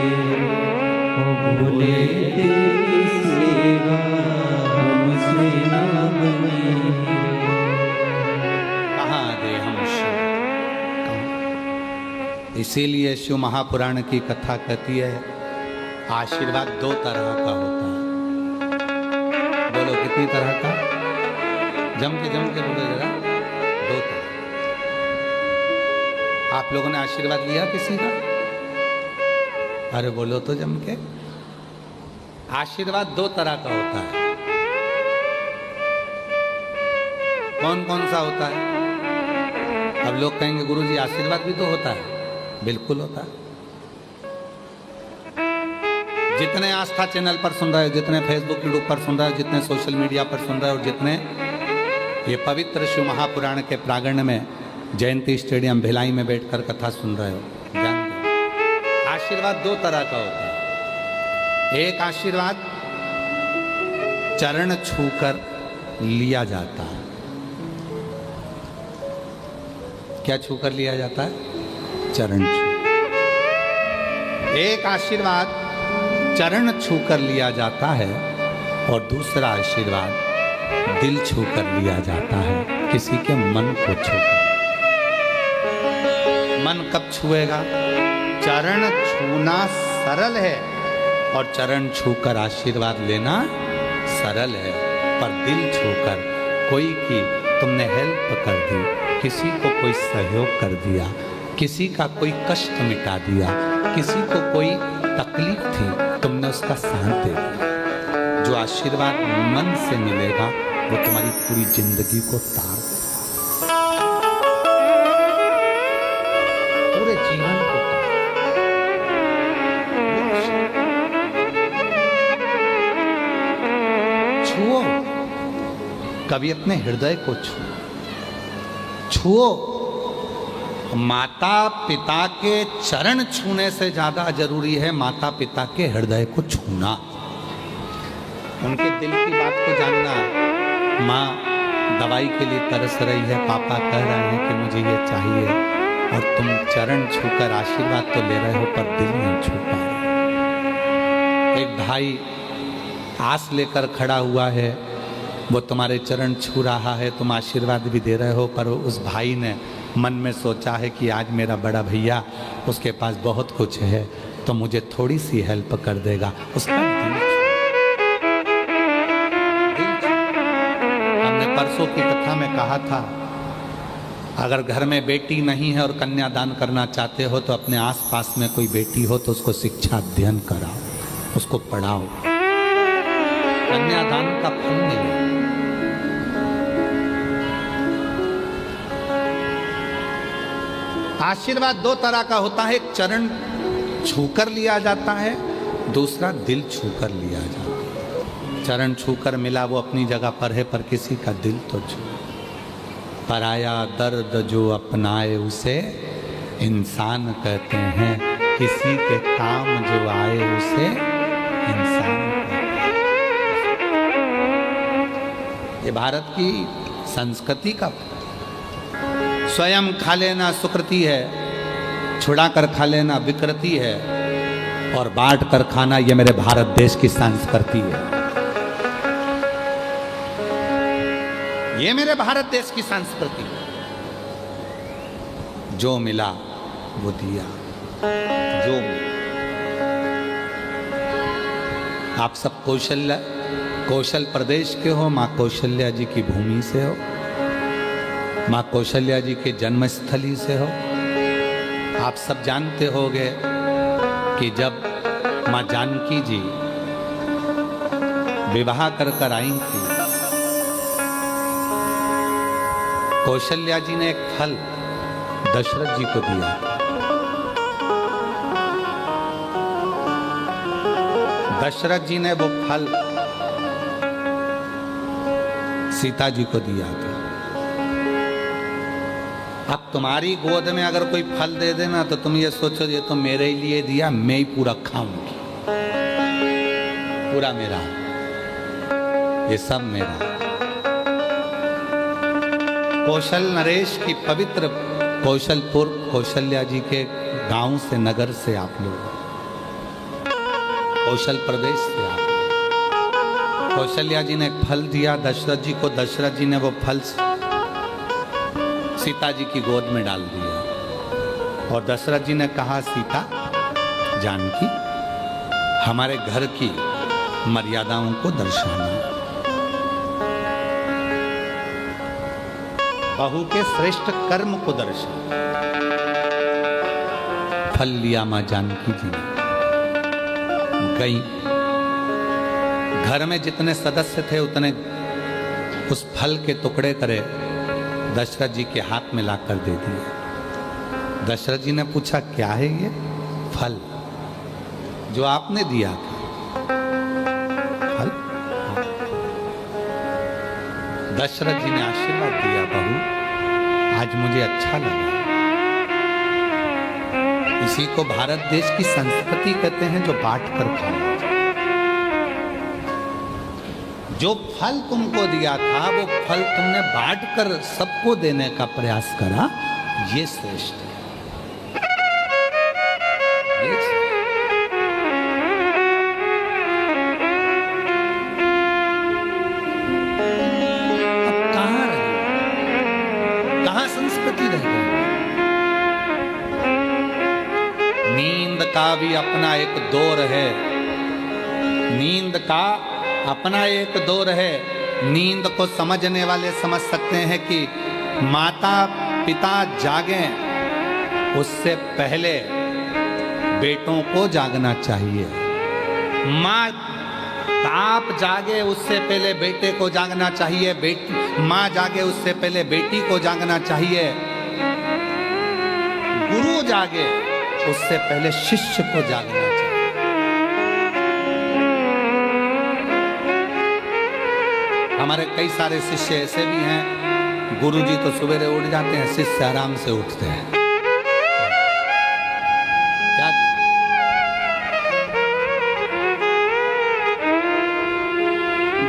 ओ भोले तेरी सेवा हमसे न बनी रे। कहाँ दे हम शिव? इसीलिए शिव महापुराण की कथा कहती है आशीर्वाद 2 तरह का होता है। बोलो कितनी तरह का? जम के बोलो जरा। 2 तरह। आप लोगों ने आशीर्वाद लिया किसी का? अरे बोलो तो जम के। आशीर्वाद 2 तरह का होता है। कौन कौन सा होता है? अब लोग कहेंगे गुरुजी आशीर्वाद भी तो होता है। बिल्कुल होता है। जितने आस्था चैनल पर सुन रहे हो, जितने फेसबुक यूट्यूब पर सुन रहे हो, जितने सोशल मीडिया पर सुन रहे हो, जितने ये पवित्र शिव महापुराण के प्रांगण में जयंती स्टेडियम भिलाई में बैठकर कथा सुन रहे हो, जानते हो आशीर्वाद 2 तरह का होता है। एक आशीर्वाद चरण छूकर लिया जाता है। क्या छूकर लिया जाता है? चरण छू। एक आशीर्वाद चरण छूकर लिया जाता है और दूसरा आशीर्वाद दिल छूकर लिया जाता है, किसी के मन को छूकर। मन कब छुएगा? चरण छूना सरल है और चरण छूकर आशीर्वाद लेना सरल है, पर दिल छूकर कोई की तुमने हेल्प कर दी, किसी को कोई सहयोग कर दिया, किसी का कोई कष्ट मिटा दिया, किसी को कोई तकलीफ थी, तुमने उसका साथ दे दिया। जो आशीर्वाद मन से मिलेगा वो तुम्हारी पूरी जिंदगी को तार देगा, पूरे जीवन को। छुओ, कभी अपने हृदय को छुओ। माता पिता के चरण छूने से ज्यादा जरूरी है माता पिता के हृदय को छूना, उनके दिल की बात को जानना। माँ दवाई के लिए तरस रही है, पापा कह रहे हैं कि मुझे ये चाहिए, और तुम चरण छूकर आशीर्वाद तो ले रहे हो पर दिल नहीं छू पा रहे। एक भाई आस लेकर खड़ा हुआ है, वो तुम्हारे चरण छू रहा है, तुम आशीर्वाद भी दे रहे हो, पर उस भाई ने मन में सोचा है कि आज मेरा बड़ा भैया, उसके पास बहुत कुछ है तो मुझे थोड़ी सी हेल्प कर देगा। उसका दिल हमने परसों की कथा में कहा था, अगर घर में बेटी नहीं है और कन्यादान करना चाहते हो तो अपने आसपास में कोई बेटी हो तो उसको शिक्षा अध्ययन कराओ, उसको पढ़ाओ, कन्यादान का फल मिले। आशीर्वाद दो तरह का होता है, एक चरण छूकर लिया जाता है, दूसरा दिल छूकर लिया जाता है। चरण छूकर मिला वो अपनी जगह पर है, पर किसी का दिल तो छू। पराया दर्द जो अपनाए उसे इंसान कहते हैं, किसी के काम जो आए उसे इंसान कहते हैं। ये भारत की संस्कृति का, स्वयं खा लेना सुकृति है, छुड़ा कर खा लेना विकृति है, और बांट कर खाना ये मेरे भारत देश की संस्कृति है। ये मेरे भारत देश की संस्कृति है। जो मिला वो दिया, जो मिला। आप सब कौशल प्रदेश के हो, माँ कौशल्या जी की भूमि से हो, माँ कौशल्या जी के जन्मस्थली से हो। आप सब जानते होंगे कि जब माँ जानकी जी विवाह कर कर आई थी, कौशल्या जी ने एक फल दशरथ जी को दिया। दशरथ जी ने वो फल सीता जी को दिया था। अब तुम्हारी गोद में अगर कोई फल दे देना तो तुम ये सोचो ये तो मेरे लिए दिया, मैं ही पूरा खाऊंगी, पूरा मेरा, ये सब मेरा। कौशल नरेश की पवित्र कौशलपुर, कौशल्या जी के गांव से, नगर से आप लोग, कौशल प्रदेश से आप लोग। कौशल्या जी ने एक फल दिया दशरथ जी को, दशरथ जी ने वो फल सीता जी की गोद में डाल दिया, और दशरथ जी ने कहा, सीता, जानकी, हमारे घर की मर्यादाओं को दर्शाना, बहू के श्रेष्ठ कर्म को दर्शाना। फल लिया मां जानकी जी ने, गई। घर में जितने सदस्य थे उतने उस फल के टुकड़े करे दशरथ जी के हाथ में लाकर दे दिए। दशरथ जी ने पूछा, क्या है ये फल जो आपने दिया था? फल? दशरथ जी ने आशीर्वाद दिया, बहू, आज मुझे अच्छा लगा। इसी को भारत देश की संस्कृति कहते हैं, जो बांट कर खाना। जो फल तुमको दिया था वो फल तुमने बांट कर सबको देने का प्रयास करा, ये श्रेष्ठ है। अब कहां रहे, कहां संस्कृति रह गई? नींद का भी अपना एक दौर है, नींद का अपना एक दौर है। नींद को समझने वाले समझ सकते हैं कि माता पिता जागें उससे पहले बेटों को जागना चाहिए, माँ बाप जागे उससे पहले बेटे को जागना चाहिए, माँ जागे उससे पहले बेटी को जागना चाहिए, गुरु जागे उससे पहले शिष्य को जागना चाहिए। हमारे कई सारे शिष्य ऐसे भी हैं, गुरुजी तो सवेरे उठ जाते हैं, शिष्य आराम से उठते हैं। क्या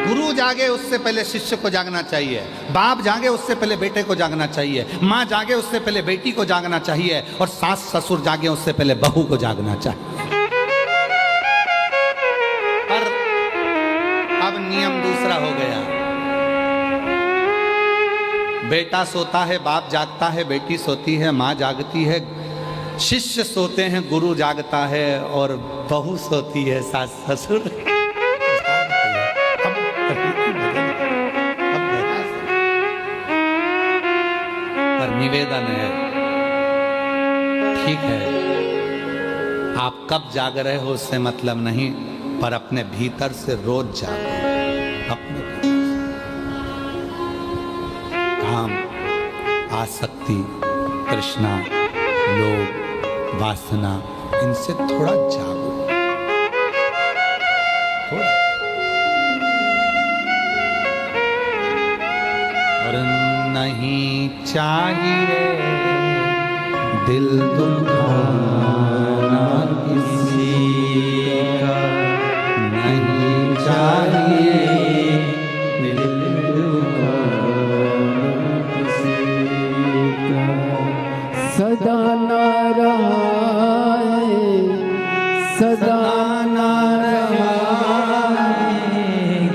गुरु जागे उससे पहले शिष्य को जागना चाहिए, बाप जागे उससे पहले बेटे को जागना चाहिए, माँ जागे उससे पहले बेटी को जागना चाहिए, और सास ससुर जागे उससे पहले बहू को जागना चाहिए। पर अब नियम दूसरा हो गया, बेटा सोता है बाप जागता है, बेटी सोती है माँ जागती है, शिष्य सोते हैं गुरु जागता है, और बहू सोती है सास ससुर। पर निवेदन है, ठीक है आप कब जाग रहे हो उससे मतलब नहीं, पर अपने भीतर से रोज जागो। अपने काम, आसक्ति, तृष्णा, लोभ, वासना, इनसे थोड़ा जागो, थोड़ा। और नहीं चाहिए दिल दुखाना किसी का, नहीं चाहिए दिल दुखाना किसी का। सदा नारायण सदा नारायण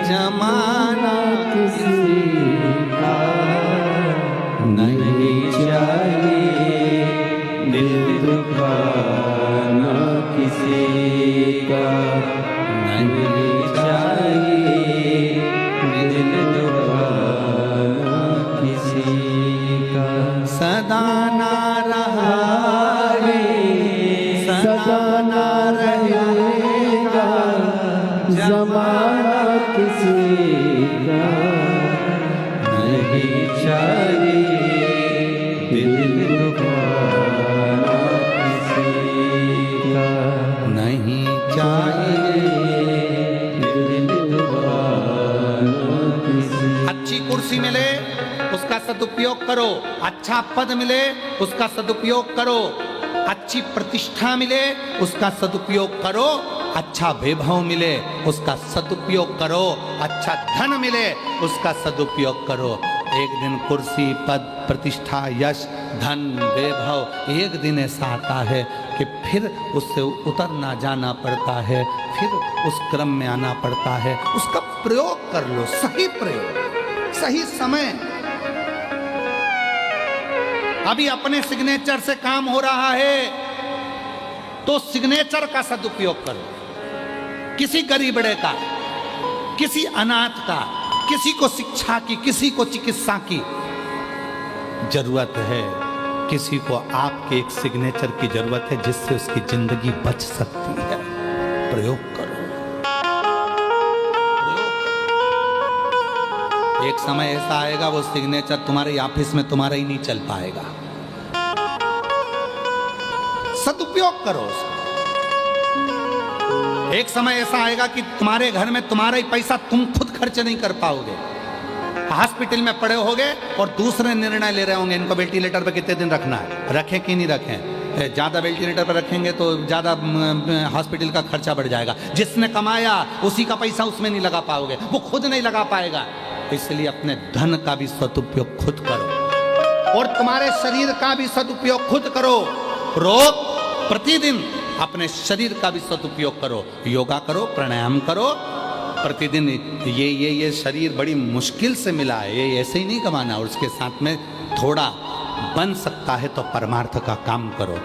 जमाना किसी का नहीं चाहिए दिल दुखाना किसी का, नहीं चाहिए दिल दुखाना किसी का। सदा ना रहा है, सदा ना रहेगा ज़माना किसी का, नहीं चाहिए दिल दुखाना किसी का, नहीं चाहिए दिल दुखाना किसी का। अच्छी कुर्सी मिले उसका सदुपयोग करो, अच्छा पद मिले उसका सदुपयोग करो, अच्छी प्रतिष्ठा मिले उसका सदुपयोग करो, अच्छा वैभव मिले उसका सदुपयोग करो, अच्छा धन मिले उसका सदुपयोग करो। एक दिन कुर्सी, पद, प्रतिष्ठा, यश, धन, वैभव एक दिन ऐसा आता है कि फिर उससे उतरना जाना पड़ता है, फिर उस क्रम में आना पड़ता है। उसका प्रयोग कर लो, सही प्रयोग, सही समय। अभी अपने सिग्नेचर से काम हो रहा है तो सिग्नेचर का सदुपयोग करो। किसी गरीबड़े का, किसी अनाथ का, किसी को शिक्षा की, किसी को चिकित्सा की जरूरत है, किसी को आपके एक सिग्नेचर की जरूरत है जिससे उसकी जिंदगी बच सकती है। प्रयोग करो, एक समय ऐसा आएगा वो सिग्नेचर तुम्हारे ऑफिस में तुम्हारा ही नहीं चल पाएगा। सदुपयोग करो उसका। एक समय ऐसा आएगा कि तुम्हारे घर में तुम्हारा ही पैसा तुम खुद खर्च नहीं कर पाओगे, हॉस्पिटल में पड़े होगे और दूसरे निर्णय ले रहे होंगे इनको वेंटिलेटर पे कितने दिन रखना है, रखें कि नहीं रखें। ज़्यादा वेंटिलेटर पर रखेंगे तो ज़्यादा हॉस्पिटल का खर्चा बढ़ जाएगा। जिसने कमाया उसी का पैसा उसमें नहीं लगा पाओगे, वो खुद नहीं लगा पाएगा। इसलिए अपने धन का भी सदुपयोग खुद करो और तुम्हारे शरीर का भी सदुपयोग खुद करो। रोज प्रतिदिन अपने शरीर का भी सदुपयोग करो, योगा करो, प्राणायाम करो प्रतिदिन। ये शरीर बड़ी मुश्किल से मिला है, ये ऐसे ही नहीं कमाना। और उसके साथ में थोड़ा बन सकता है तो परमार्थ का काम करो।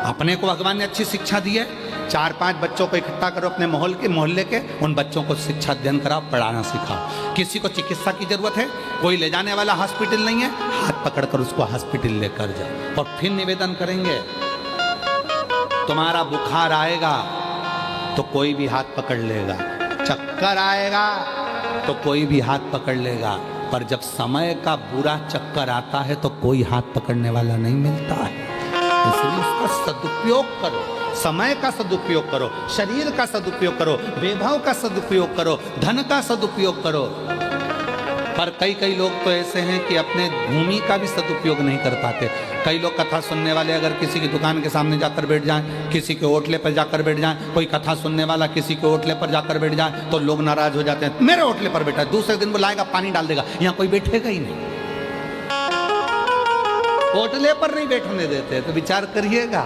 अपने को भगवान ने अच्छी शिक्षा दी है, 4-5 बच्चों को इकट्ठा करो अपने मोहल्ले के, उन बच्चों को शिक्षा अध्ययन कराओ, पढ़ाना सिखाओ। किसी को चिकित्सा की जरूरत है, कोई ले जाने वाला हॉस्पिटल नहीं है, हाथ पकड़कर उसको हॉस्पिटल लेकर जाओ। और फिर निवेदन करेंगे, तुम्हारा बुखार आएगा तो कोई भी हाथ पकड़ लेगा, चक्कर आएगा तो कोई भी हाथ पकड़ लेगा, पर जब समय का बुरा चक्कर आता है तो कोई हाथ पकड़ने वाला नहीं मिलता है। इसलिए उसका सदुपयोग करो, समय का सदुपयोग करो, शरीर का सदुपयोग करो, वैभव का सदुपयोग करो, धन का सदुपयोग करो। पर कई कई लोग तो ऐसे हैं कि अपने भूमि का भी सदुपयोग नहीं कर पाते। कई लोग कथा सुनने वाले अगर किसी की दुकान के सामने जाकर बैठ जाएं, किसी के ओटले पर जाकर बैठ जाएं, कोई कथा सुनने वाला किसी के ओटले पर जाकर बैठ जाए तो लोग नाराज हो जाते हैं, मेरे ओटले पर बैठा है, दूसरे दिन बुलाएगा पानी डाल देगा, यहाँ कोई बैठेगा ही नहीं। ओटले पर नहीं बैठने देते तो विचार करिएगा,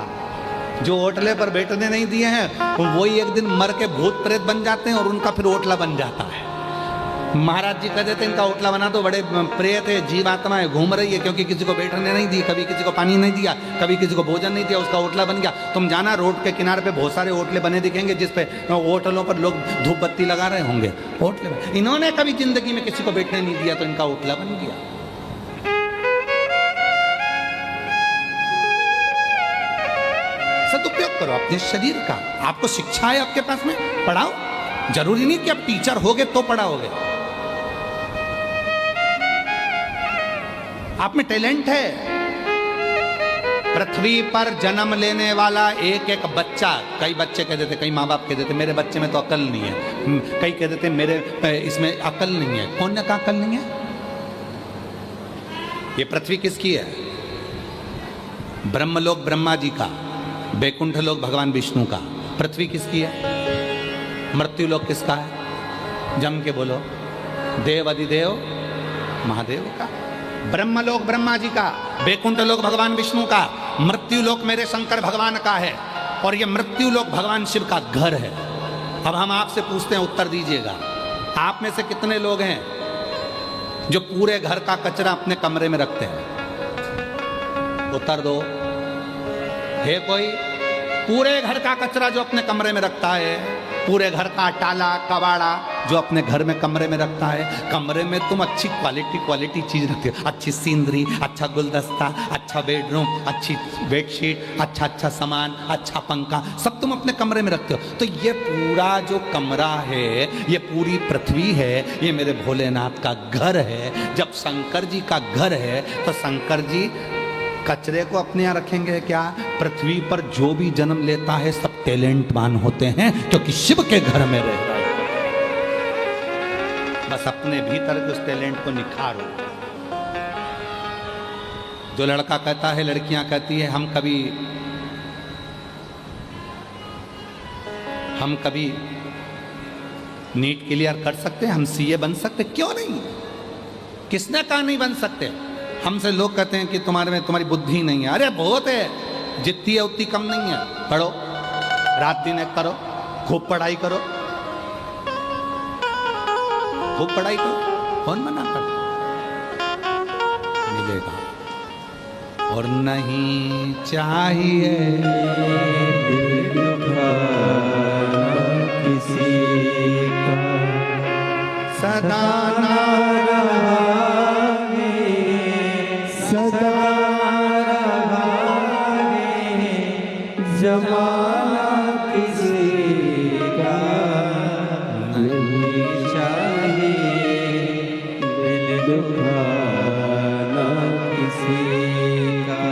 जो ओटले पर बैठने नहीं दिए हैं वही एक दिन मर के भूत प्रेत बन जाते हैं और उनका फिर ओटला बन जाता है। महाराज जी कहते थे इनका ओटला बना तो बड़े प्रेत है, जीवात्माएं घूम रही है, क्योंकि किसी को बैठने नहीं दी, कभी किसी को पानी नहीं दिया, कभी किसी को भोजन नहीं दिया, उसका ओटला बन गया। तुम जाना रोड के किनारे पे बहुत सारे ओटले बने दिखेंगे जिसपे ओटलों पर लोग धूप बत्ती लगा रहे होंगे। ओटले में इन्होंने कभी जिंदगी में किसी को बैठने नहीं दिया तो इनका ओटला बन गया। सदुपयोग करो अपने शरीर का। आपको शिक्षा है आपके पास में, पढ़ाओ। जरूरी नहीं कि आप टीचर होगे तो पढ़ाओगे। आप में टैलेंट है। पृथ्वी पर जन्म लेने वाला एक एक बच्चा, कई बच्चे कह देते, कई माँ बाप कह देते मेरे बच्चे में तो अकल नहीं है, कई कह देते मेरे इसमें अकल नहीं है। कौन ने कहा अकल नहीं है? ये पृथ्वी किसकी है? ब्रह्मलोक ब्रह्मा जी का, बैकुंठ लोक भगवान विष्णु का। पृथ्वी किसकी है? मृत्यु लोक किसका है? जम के बोलो। देव अधिदेव महादेव का। ब्रह्मलोक ब्रह्मा जी का, बैकुंठ लोक भगवान विष्णु का, मृत्यु लोक मेरे शंकर भगवान का है, और ये मृत्यु लोक भगवान शिव का घर है। अब हम आपसे पूछते हैं, उत्तर दीजिएगा। आप में से कितने लोग हैं जो पूरे घर का कचरा अपने कमरे में रखते हैं? उत्तर दो। है कोई? पूरे घर का कचरा जो अपने कमरे में रखता है, पूरे घर का टाला कबाड़ा जो अपने घर में कमरे में रखता है। कमरे में तुम अच्छी क्वालिटी चीज रखते हो, अच्छी सीनरी, अच्छा गुलदस्ता, अच्छा बेडरूम, अच्छी बेडशीट, अच्छा सामान, अच्छा पंखा, सब तुम अपने कमरे में रखते हो। तो ये पूरा जो कमरा है, ये पूरी पृथ्वी है, ये मेरे भोलेनाथ का घर है। जब शंकर जी का घर है तो शंकर जी कचरे को अपने यहाँ रखेंगे क्या? पृथ्वी पर जो भी जन्म लेता है सब टैलेंटवान होते हैं, क्योंकि शिव के घर में रह रहा है। बस अपने भीतर के उस टैलेंट को निखारो। जो लड़का कहता है, लड़कियां कहती है हम कभी नीट क्लियर कर सकते हैं, हम सीए बन सकते, क्यों नहीं? किसने कहा नहीं बन सकते? हमसे लोग कहते हैं कि तुम्हारी बुद्धि नहीं है। अरे बहुत है, जितनी है उतनी कम नहीं है। पढ़ो, रात दिन एक करो, खूब पढ़ाई करो, खूब पढ़ाई करो, कौन मना कर? मिलेगा। और नहीं चाहिए किसी का सदा ना सदा जमाना किसी का नहीं चाहिए, दिल दुखाना किसी का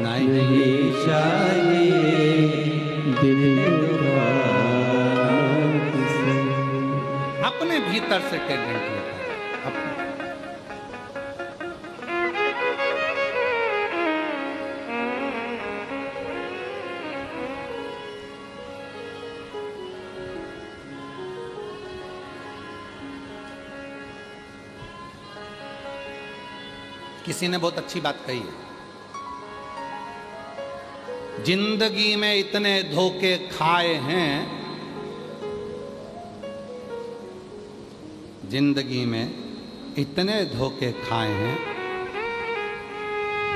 नहीं चाहिए, दिल दुखाना किसी। अपने भीतर से टैलेंट लेकर अपने। किसी ने बहुत अच्छी बात कही है, जिंदगी में इतने धोखे खाए हैं, जिंदगी में इतने धोखे खाए हैं,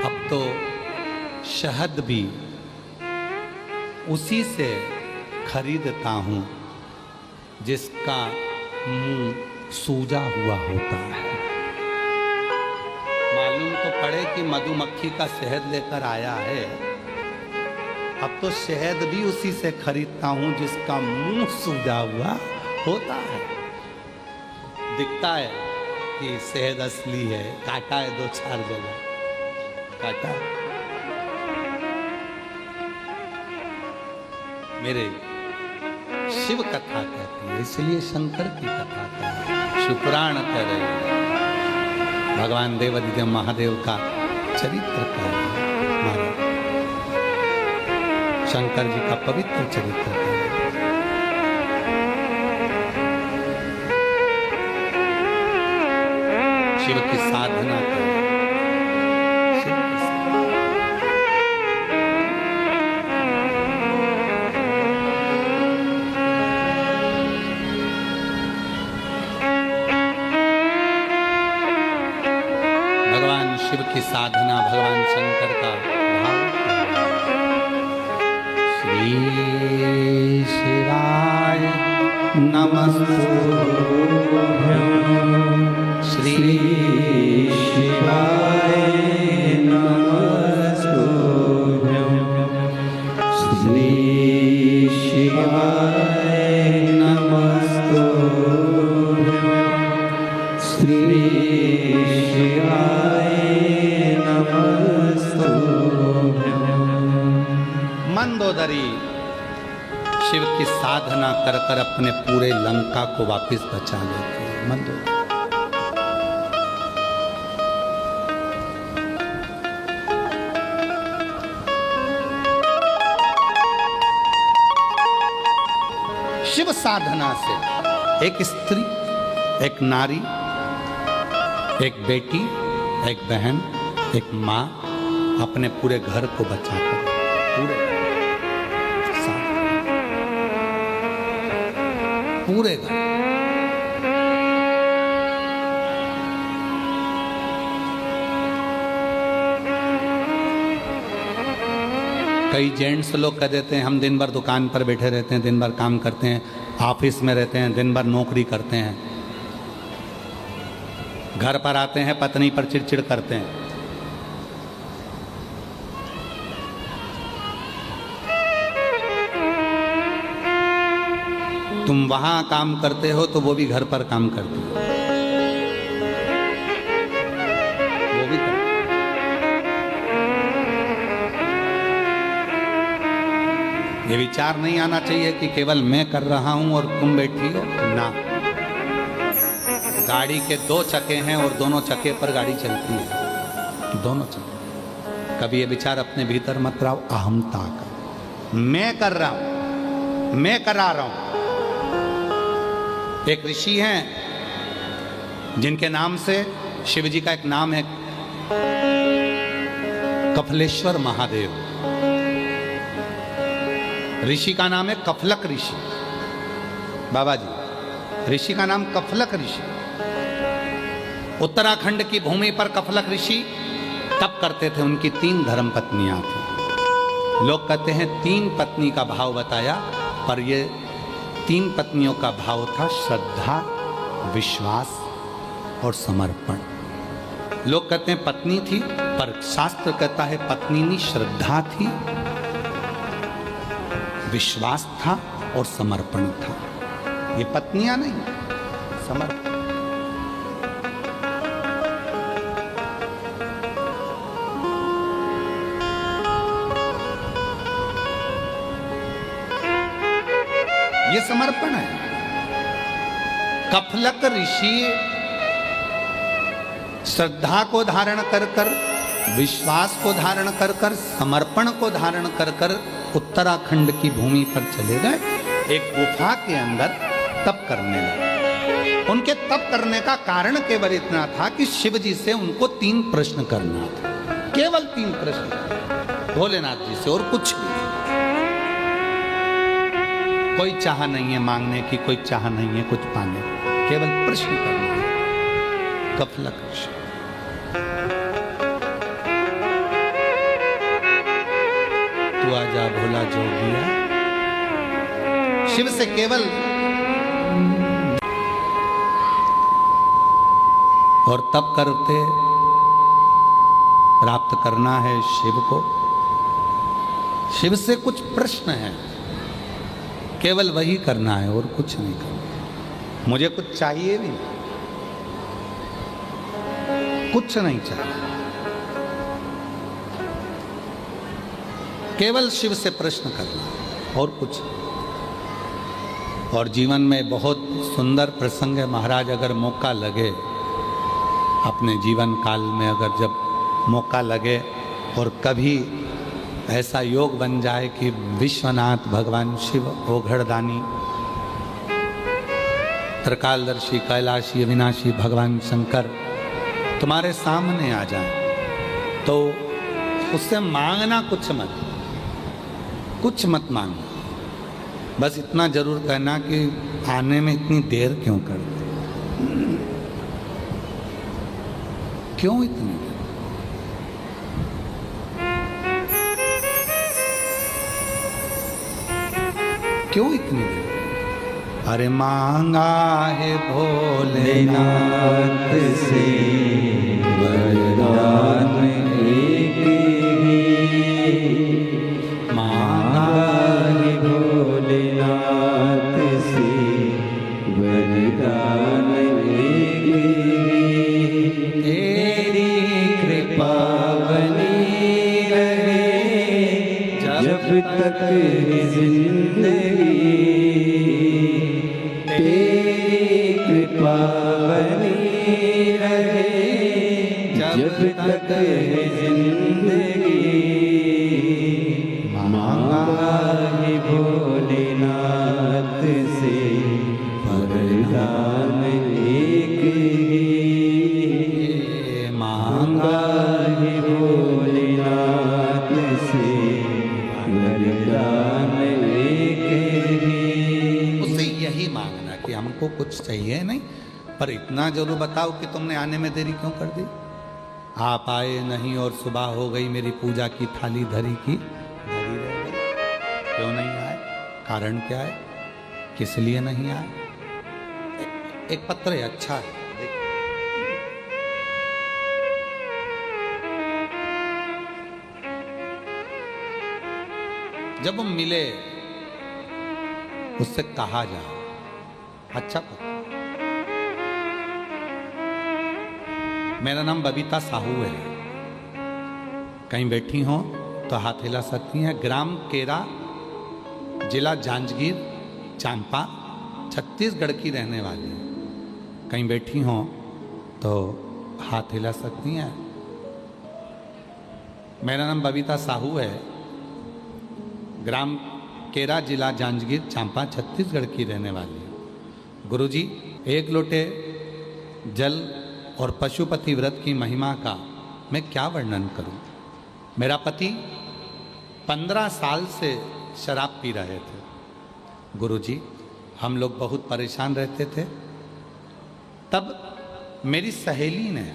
अब तो शहद भी उसी से खरीदता हूं जिसका मुंह सूजा हुआ होता है। मालूम तो पड़े कि मधुमक्खी का शहद लेकर आया है, अब तो शहद भी उसी से खरीदता हूं जिसका मुंह सूजा हुआ होता है। दिखता है कि शहद असली है, काटा है 2-4 जगह, काटा है। मेरे शिव कथा कहती है, इसलिए शंकर की कथा कहती है। शुक्राण करे भगवान देवाधिदेव महादेव का चरित्र का महाराज शंकर जी का पवित्र चरित्र का शिव की साधना करें। भगवान शिव की साधना, भगवान शंकर का भाव। श्री शिवाय नमस्तुभ्यं, श्री शिवाय नमस्तुभ्यं, श्री शिवाय नमस्तुभ्यं, श्री शिवाय नमस्तुभ्यं। मंदोदरी शिव की साधना कर कर अपने पूरे लंका को वापस बचा लेती है। मंदोदरी शिव साधना से एक स्त्री, एक नारी, एक बेटी, एक बहन, एक माँ अपने पूरे घर को बचाकर पूरे घर। कई जेंट्स लोग कह देते हैं हम दिन भर दुकान पर बैठे रहते हैं, दिन भर काम करते हैं, ऑफिस में रहते हैं, दिन भर नौकरी करते हैं, घर पर आते हैं पत्नी पर चिड़चिड़ करते हैं। तुम वहां काम करते हो तो वो भी घर पर काम करती हो, वो भी करती। ये विचार नहीं आना चाहिए कि केवल मैं कर रहा हूं और तुम बैठी हो ना। गाड़ी के दो चक्के हैं और दोनों चक्के पर गाड़ी चलती है, दोनों चक्के। कभी ये विचार अपने भीतर मत लाओ अहमता का, मैं कर रहा हूं, मैं करा रहा हूं। एक ऋषि हैं जिनके नाम से शिव जी का एक नाम है कफलेश्वर महादेव। ऋषि का नाम है कफलक ऋषि। बाबा जी, ऋषि का नाम कफलक ऋषि। उत्तराखंड की भूमि पर कफलक ऋषि तप करते थे। उनकी 3 धर्म पत्नियां थी। लोग कहते हैं 3 पत्नी का भाव बताया, पर ये 3 पत्नियों का भाव था श्रद्धा, विश्वास और समर्पण। लोग कहते हैं पत्नी थी, पर शास्त्र कहता है पत्नी में श्रद्धा थी, विश्वास था और समर्पण था। ये पत्नियां नहीं, समर्पण। ये समर्पण है। कफलक ऋषि श्रद्धा को धारण कर कर, विश्वास को धारण कर कर, समर्पण को धारण कर कर उत्तराखंड की भूमि पर चले गए। एक गुफा के अंदर तप करने लगे। उनके तप करने का कारण केवल इतना था कि शिव जी से उनको 3 प्रश्न करना था, केवल 3 प्रश्न भोलेनाथ जी से, और कुछ भी। कोई चाह नहीं है मांगने की, कोई चाह नहीं है कुछ पाने की, केवल प्रश्न करना है। कफलक ऋषि तू आजा भोला जोगिया, शिव से केवल और तप करते प्राप्त करना है शिव को। शिव से कुछ प्रश्न है, केवल वही करना है और कुछ नहीं करना। मुझे कुछ चाहिए भी, कुछ नहीं चाहिए, केवल शिव से प्रश्न करना और कुछ। और जीवन में बहुत सुंदर प्रसंग है महाराज, अगर मौका लगे अपने जीवन काल में अगर जब मौका लगे और कभी ऐसा योग बन जाए कि विश्वनाथ भगवान शिव ओघड़दानी, त्रिकालदर्शी, कैलाशी, अविनाशी भगवान शंकर तुम्हारे सामने आ जाए तो उससे मांगना कुछ मत मांगना, बस इतना जरूर कहना कि आने में इतनी देर क्यों कर दी, क्यों इतनी देर, क्यों इतनी देर। अरे मांगा है भोलेनाथ से वरदान एक ही, मांगा है भोलेनाथ से वरदान एक ही। तेरी कृपा बनी रहे जब तक है जिंदगी, तेरी कृपा बनी रहे जब तक है जिंदगी। मांगा है भोलेनाथ से वरदान एक ही, मांगा है भोलेनाथ से वरदान एक ही। उससे यही मांगना कि हमको कुछ चाहिए नहीं, पर इतना जरूर बताओ कि तुमने आने में देरी क्यों कर दी। आप आए नहीं और सुबह हो गई, मेरी पूजा की थाली धरी की धरी रह गई। क्यों नहीं आए, कारण क्या है, किस लिए नहीं आए। एक पत्र है, अच्छा है, जब हम मिले उससे कहा जाए, अच्छा पत्र। मेरा नाम बबीता साहू है, कहीं बैठी हो तो हाथ हिला सकती हैं। ग्राम केरा, जिला जांजगीर चांपा, छत्तीसगढ़ की रहने वाली है। कहीं बैठी हो तो हाथ हिला सकती हैं। मेरा नाम बबीता साहू है, ग्राम केरा, जिला जांजगीर चांपा, छत्तीसगढ़ की रहने वाली है। गुरुजी, एक लोटे जल और पशुपति व्रत की महिमा का मैं क्या वर्णन करूं। मेरा पति 15 साल से शराब पी रहे थे। गुरुजी, हम लोग बहुत परेशान रहते थे। तब मेरी सहेली ने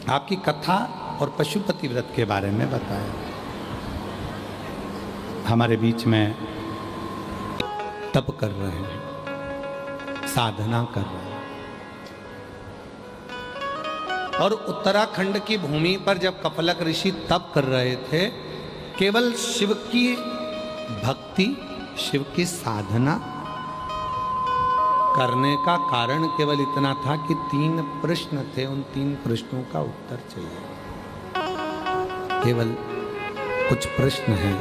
आपकी कथा और पशुपति व्रत के बारे में बताया। हमारे बीच में तप कर रहे हैं, साधना कर रहे हैं, और उत्तराखंड की भूमि पर जब कपलक ऋषि तप कर रहे थे, केवल शिव की भक्ति, शिव की साधना करने का कारण केवल इतना था कि 3 प्रश्न थे, उन 3 प्रश्नों का उत्तर चाहिए। केवल कुछ प्रश्न हैं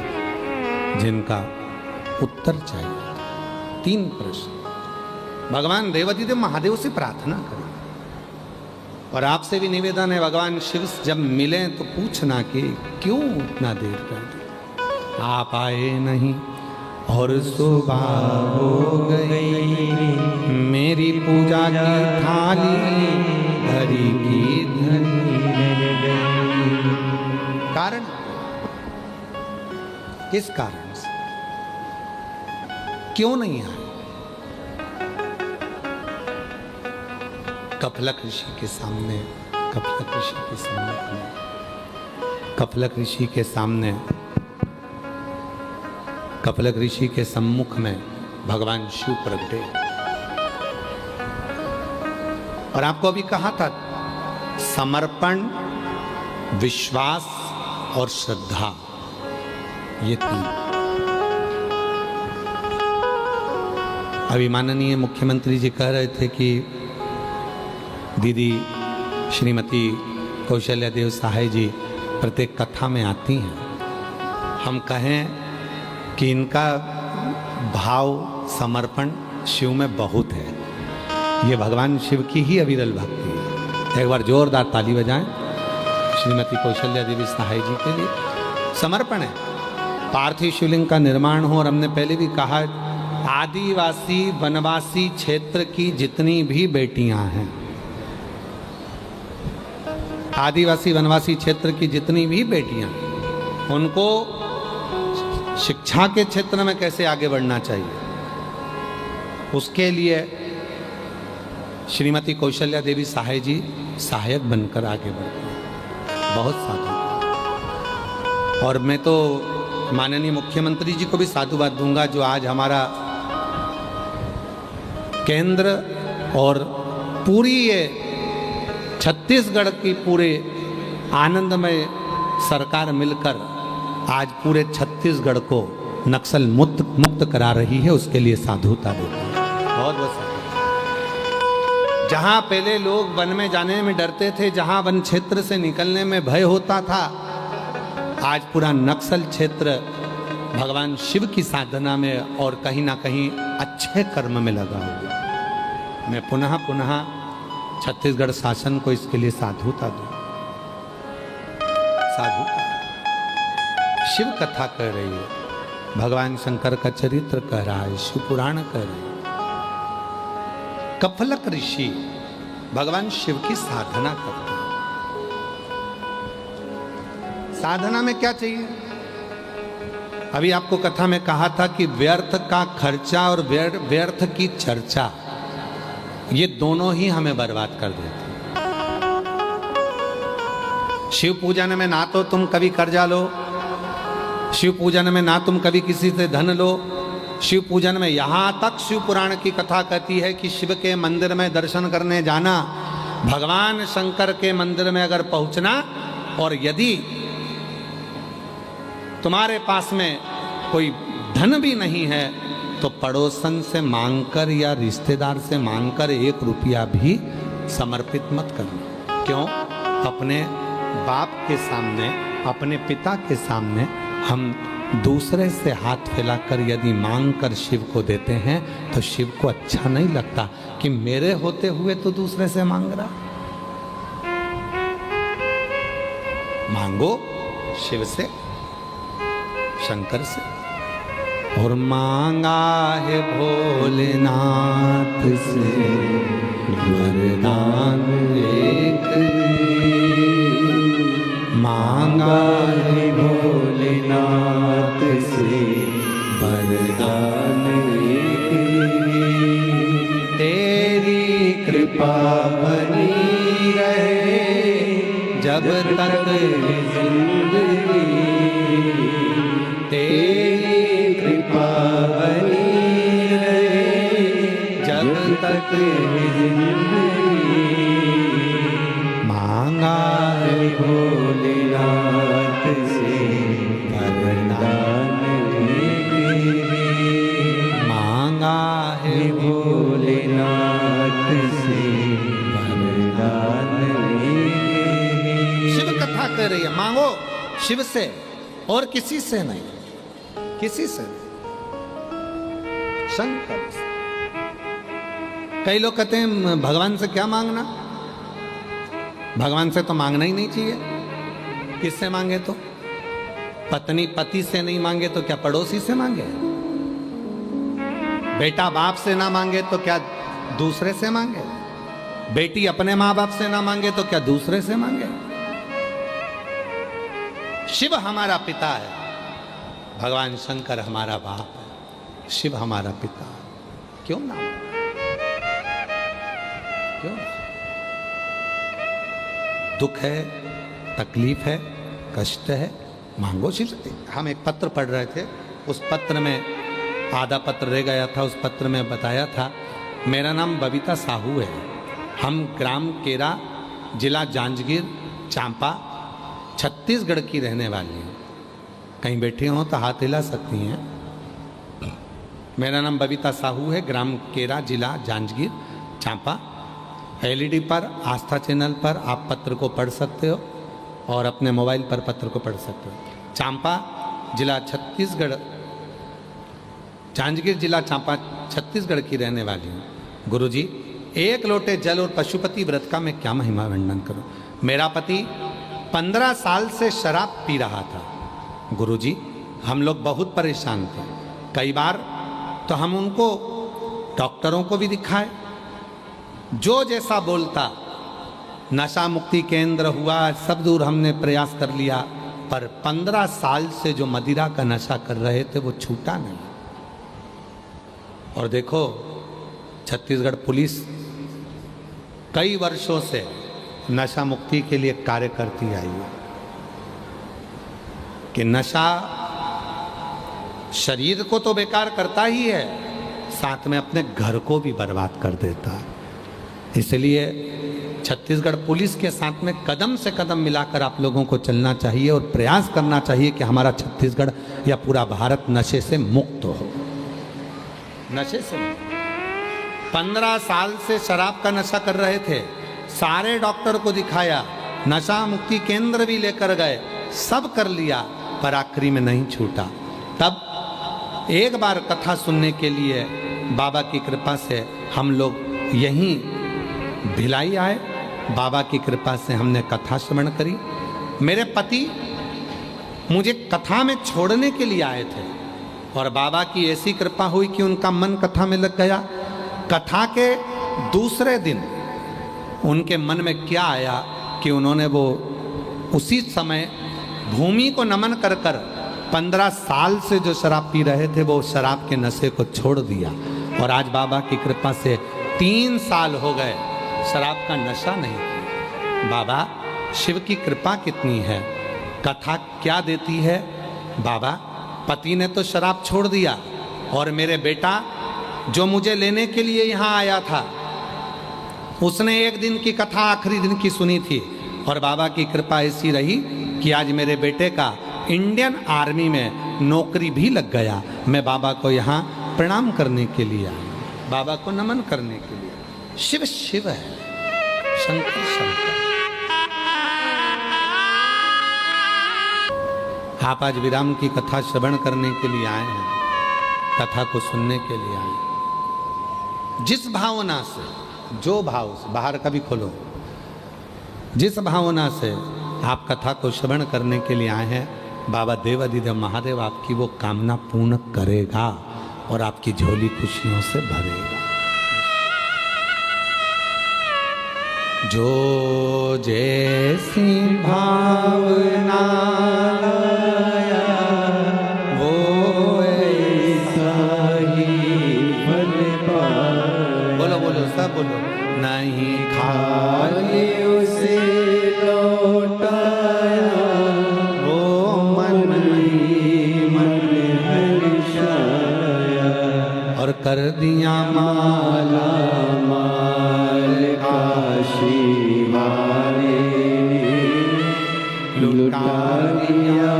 जिनका उत्तर चाहिए, 3 प्रश्न। भगवान देवाधिदेव महादेव से प्रार्थना करें, और आपसे भी निवेदन है, भगवान शिव से जब मिले तो पूछना कि क्यों इतना देर कर दी। आप आए नहीं और सुबह हो गई, मेरी पूजा की थाली धरी की धरी गई। कारण, किस कारण से, क्यों नहीं आए। कपलक ऋषि के सामने, कपलक ऋषि के सामने, कपलक ऋषि के सामने, कपलक ऋषि के सम्मुख में भगवान शिव प्रगटे। और आपको अभी कहा था, समर्पण, विश्वास और श्रद्धा, ये 3। अभी माननीय मुख्यमंत्री जी कह रहे थे कि दीदी श्रीमती कौशल्या देव सहाय जी प्रत्येक कथा में आती हैं। हम कहें कि इनका भाव, समर्पण शिव में बहुत है। ये भगवान शिव की ही अविरल भक्ति है। एक बार जोरदार ताली बजाएं श्रीमती कौशल्या देवी सहाय जी के लिए। समर्पण है। पार्थिव शिवलिंग का निर्माण हो, और हमने पहले भी कहा आदिवासी वनवासी क्षेत्र की जितनी भी बेटियां हैं, आदिवासी वनवासी क्षेत्र की जितनी भी बेटियां, उनको शिक्षा के क्षेत्र में कैसे आगे बढ़ना चाहिए, उसके लिए श्रीमती कौशल्या देवी सहाय जी सहायक बनकर आगे बढ़ते हैं। बहुत साधु। और मैं तो माननीय मुख्यमंत्री जी को भी साधुवाद दूंगा, जो आज हमारा केंद्र और पूरी ये छत्तीसगढ़ की पूरे आनंदमय सरकार मिलकर आज पूरे छत्तीसगढ़ को नक्सल मुक्त करा रही है, उसके लिए साधुता देते हैं। बहुत बहुत साधु। जहां पहले लोग वन में जाने में डरते थे, जहां वन क्षेत्र से निकलने में भय होता था, आज पूरा नक्सल क्षेत्र भगवान शिव की साधना में और कहीं ना कहीं अच्छे कर्म में लगा हुआ। मैं पुनः पुनः छत्तीसगढ़ शासन को इसके लिए साधुता दूं। साधुता। शिव कथा कह रही है, भगवान शंकर का चरित्र कह रहा है, शिव पुराण कह रही है। कफलक ऋषि भगवान शिव की साधना करते हैं। साधना में क्या चाहिए? अभी आपको कथा में कहा था कि व्यर्थ का खर्चा और व्यर्थ की चर्चा, ये दोनों ही हमें बर्बाद कर देते। शिव पूजन में ना तो तुम कभी कर्जा लो, शिव पूजन में ना तुम कभी किसी से धन लो। शिव पूजन में यहां तक शिव पुराण की कथा कहती है कि शिव के मंदिर में दर्शन करने जाना, भगवान शंकर के मंदिर में अगर पहुंचना, और यदि तुम्हारे पास में कोई धन भी नहीं है तो पड़ोसन से मांगकर या रिश्तेदार से मांगकर 1 रुपया भी समर्पित मत करना। क्यों? अपने बाप के सामने, अपने पिता के सामने हम दूसरे से हाथ फैलाकर यदि मांग कर शिव को देते हैं तो शिव को अच्छा नहीं लगता कि मेरे होते हुए तो दूसरे से मांग रहा। मांगो शिव से, शंकर से। और मांगा है भोलेनाथ से वरदान एक, मांगा है भोलेनाथ से वरदान एक, तेरी कृपा बनी रहे जब तक जिंदगी, तेरी कृपा बनी रहे जब तक जिंदगी, मांगा है भोलेनाथ से वरदान एक, मांगा है भोलेनाथ से वरदान एक। शिव कथा कर रही है, मांगो शिव से और किसी से नहीं, किसी से नहीं, शंकर से। कई लोग कहते हैं भगवान से क्या मांगना, भगवान से तो मांगना ही नहीं चाहिए। किससे मांगे तो? पत्नी पति से नहीं मांगे तो क्या पड़ोसी से मांगे? बेटा बाप से ना मांगे तो क्या दूसरे से मांगे? बेटी अपने माँ बाप से ना मांगे तो क्या दूसरे से मांगे? शिव हमारा पिता है, भगवान शंकर हमारा बाप है, शिव हमारा पिता है। क्यों ना? क्यों? दुख है, तकलीफ है, कष्ट है, मांगो शिव से। हम एक पत्र पढ़ रहे थे, उस पत्र में आधा पत्र रह गया था, उस पत्र में बताया था, मेरा नाम बबीता साहू है, हम ग्राम केरा, जिला जांजगीर चांपा, छत्तीसगढ़ की रहने वाली हैं। कहीं बैठी हो तो हाथ हिला सकती हैं। मेरा नाम बबीता साहू है, ग्राम केरा, जिला जांजगीर चांपा। एलईडी पर, आस्था चैनल पर आप पत्र को पढ़ सकते हो और अपने मोबाइल पर पत्र को पढ़ सकते हो। चांपा जिला छत्तीसगढ़, जांजगीर जिला चांपा छत्तीसगढ़ की रहने वाली हूँ। गुरुजी एक लोटे जल और पशुपति व्रत का मैं क्या महिमा वर्णन करूं। मेरा पति 15 साल से शराब पी रहा था। गुरुजी, हम लोग बहुत परेशान थे। कई बार तो हम उनको डॉक्टरों को भी दिखाए, जो जैसा बोलता, नशा मुक्ति केंद्र हुआ, सब दूर हमने प्रयास कर लिया, पर 15 साल से जो मदिरा का नशा कर रहे थे वो छूटा नहीं। और देखो, छत्तीसगढ़ पुलिस कई वर्षों से नशा मुक्ति के लिए कार्य करती आई है कि नशा शरीर को तो बेकार करता ही है, साथ में अपने घर को भी बर्बाद कर देता है। इसलिए छत्तीसगढ़ पुलिस के साथ में कदम से कदम मिलाकर आप लोगों को चलना चाहिए और प्रयास करना चाहिए कि हमारा छत्तीसगढ़ या पूरा भारत नशे से मुक्त हो। नशे से मुक्त। 15 साल से शराब का नशा कर रहे थे, सारे डॉक्टर को दिखाया, नशा मुक्ति केंद्र भी लेकर गए, सब कर लिया, पर आखिरी में नहीं छूटा। तब एक बार कथा सुनने के लिए बाबा की कृपा से हम लोग यहीं भिलाई आए। बाबा की कृपा से हमने कथा श्रवण करी। मेरे पति मुझे कथा में छोड़ने के लिए आए थे और बाबा की ऐसी कृपा हुई कि उनका मन कथा में लग गया। कथा के दूसरे दिन उनके मन में क्या आया कि उन्होंने वो उसी समय भूमि को नमन कर कर 15 साल से जो शराब पी रहे थे वो शराब के नशे को छोड़ दिया। और आज बाबा की कृपा से 3 साल हो गए शराब का नशा नहीं किया। बाबा, शिव की कृपा कितनी है, कथा क्या देती है। बाबा, पति ने तो शराब छोड़ दिया और मेरे बेटा जो मुझे लेने के लिए यहाँ आया था, उसने एक दिन की कथा आखिरी दिन की सुनी थी और बाबा की कृपा ऐसी रही कि आज मेरे बेटे का इंडियन आर्मी में नौकरी भी लग गया। मैं बाबा को यहाँ प्रणाम करने के लिए आया, बाबा को नमन करने के लिए। शिव शिव है, शंकर शंकर। आप आज विराम की कथा श्रवण करने के लिए आए हैं, कथा को सुनने के लिए आए हैं। जिस भावना से, जो भाव से, बाहर का भी खोलो, जिस भावना से आप कथा को श्रवण करने के लिए आए हैं, बाबा देवाधिदेव महादेव आपकी वो कामना पूर्ण करेगा और आपकी झोली खुशियों से भरेगा। जो जैसी भावना लाया वो ऐसा ही फल पाया। बोलो बोलो, सब बोलो। नहीं खाली उसे लौटाया, वो मन ही मन हर्षाया और कर दिया माला माल काशी वाले ने, लुटा दिया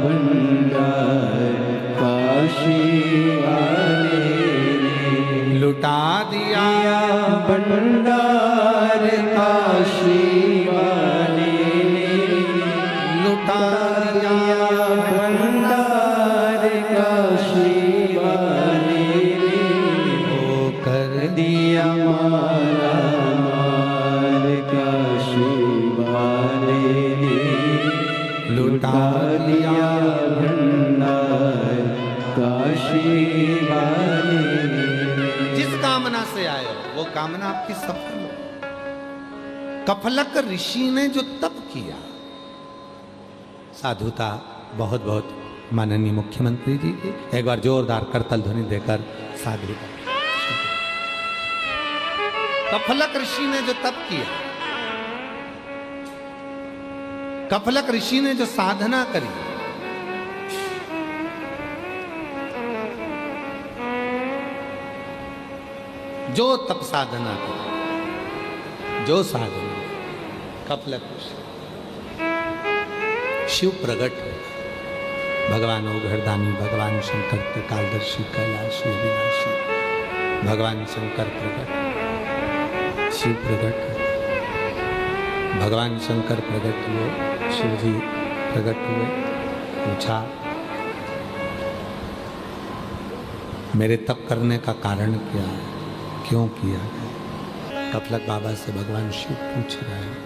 भंडार काशी वाले ने, लुटा दिया भंडार काशी वाले ने, लुटा दिया भंडार काशी वाले ने, वो कर दिया माला माल काशी वाले ने, लुटा दिया भंडार काशी वाले ने। जिस कामना से आए हो वो कामना आपकी सफल हो। कफलक ऋषि ने जो तप किया, साधुता बहुत बहुत माननीय मुख्यमंत्री जी की एक बार जोरदार करतल ध्वनि देकर साधुता। कफलक ऋषि ने जो तप किया, कफलक ऋषि ने जो साधना करी, जो तप साधना करी, जो साधना, कफलक ऋषि, शिव प्रकट हो, भगवान ओघरदानी, भगवान शंकर त्रिकालदर्शी, कैलाशी, अविनाशी, भगवान शंकर प्रकट, शिव प्रकट हुए। भगवान शंकर प्रकट हुए, शिव जी प्रकट हुए। पूछा, मेरे तप करने का कारण क्या है, क्यों किया है? कफलक बाबा से भगवान शिव पूछ रहे हैं,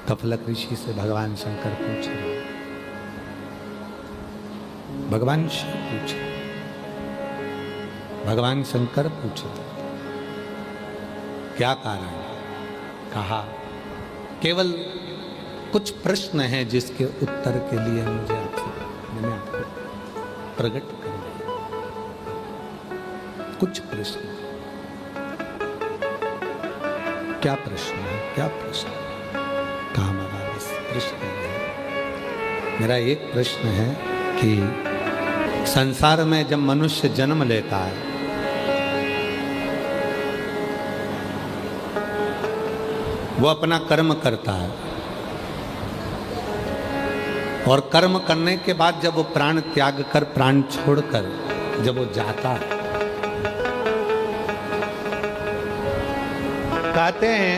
कफलक ऋषि से भगवान शंकर पूछ रहे हैं, भगवान शिव पूछ रहे, भगवान शंकर पूछ रहे, क्या कारण? कहा केवल कुछ प्रश्न हैं जिसके उत्तर के लिए मैंने आपको प्रकट कर दिया। कुछ प्रश्न। क्या प्रश्न है? क्या प्रश्न? कहा महाराज इस प्रश्न है। मेरा एक प्रश्न है कि संसार में जब मनुष्य जन्म लेता है वो अपना कर्म करता है और कर्म करने के बाद जब वो प्राण त्याग कर, प्राण छोड़कर जब वो जाता है, कहते हैं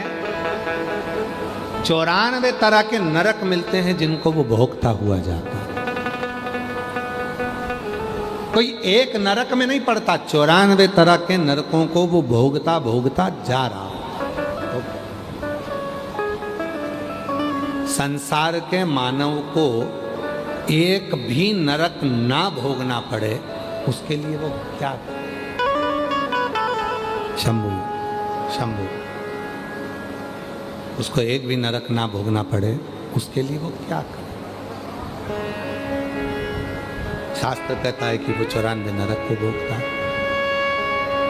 94 तरह के नरक मिलते हैं जिनको वो भोगता हुआ जाता है। कोई एक नरक में नहीं पड़ता, 94 तरह के नरकों को वो भोगता भोगता जा रहा है। संसार के मानव को एक भी नरक ना भोगना पड़े, उसके लिए वो क्या करे? शंभु शंभु, उसको एक भी नरक ना भोगना पड़े, उसके लिए वो क्या करे? शास्त्र कहता है कि वो 94 नरक को भोगता है।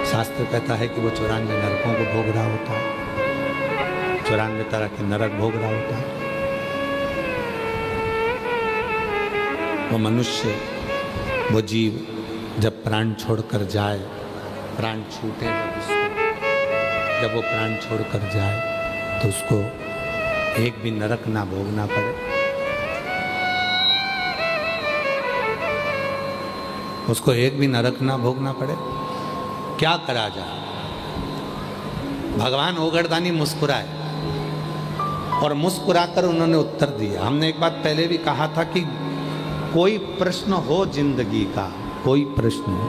शास्त्र कहता है कि वो 94 नरकों को भोग रहा होता है, 94 तरह के नरक भोग रहा होता है। वो मनुष्य, वो जीव जब प्राण छोड़कर जाए, प्राण छूटे जब वो प्राण छोड़कर जाए तो उसको एक भी नरक ना भोगना पड़े, उसको एक भी नरक ना भोगना पड़े। क्या करा जाए? भगवान ओगरदानी मुस्कुराए और मुस्कुराकर उन्होंने उत्तर दिया। हमने एक बात पहले भी कहा था कि कोई प्रश्न हो जिंदगी का, कोई प्रश्न हो,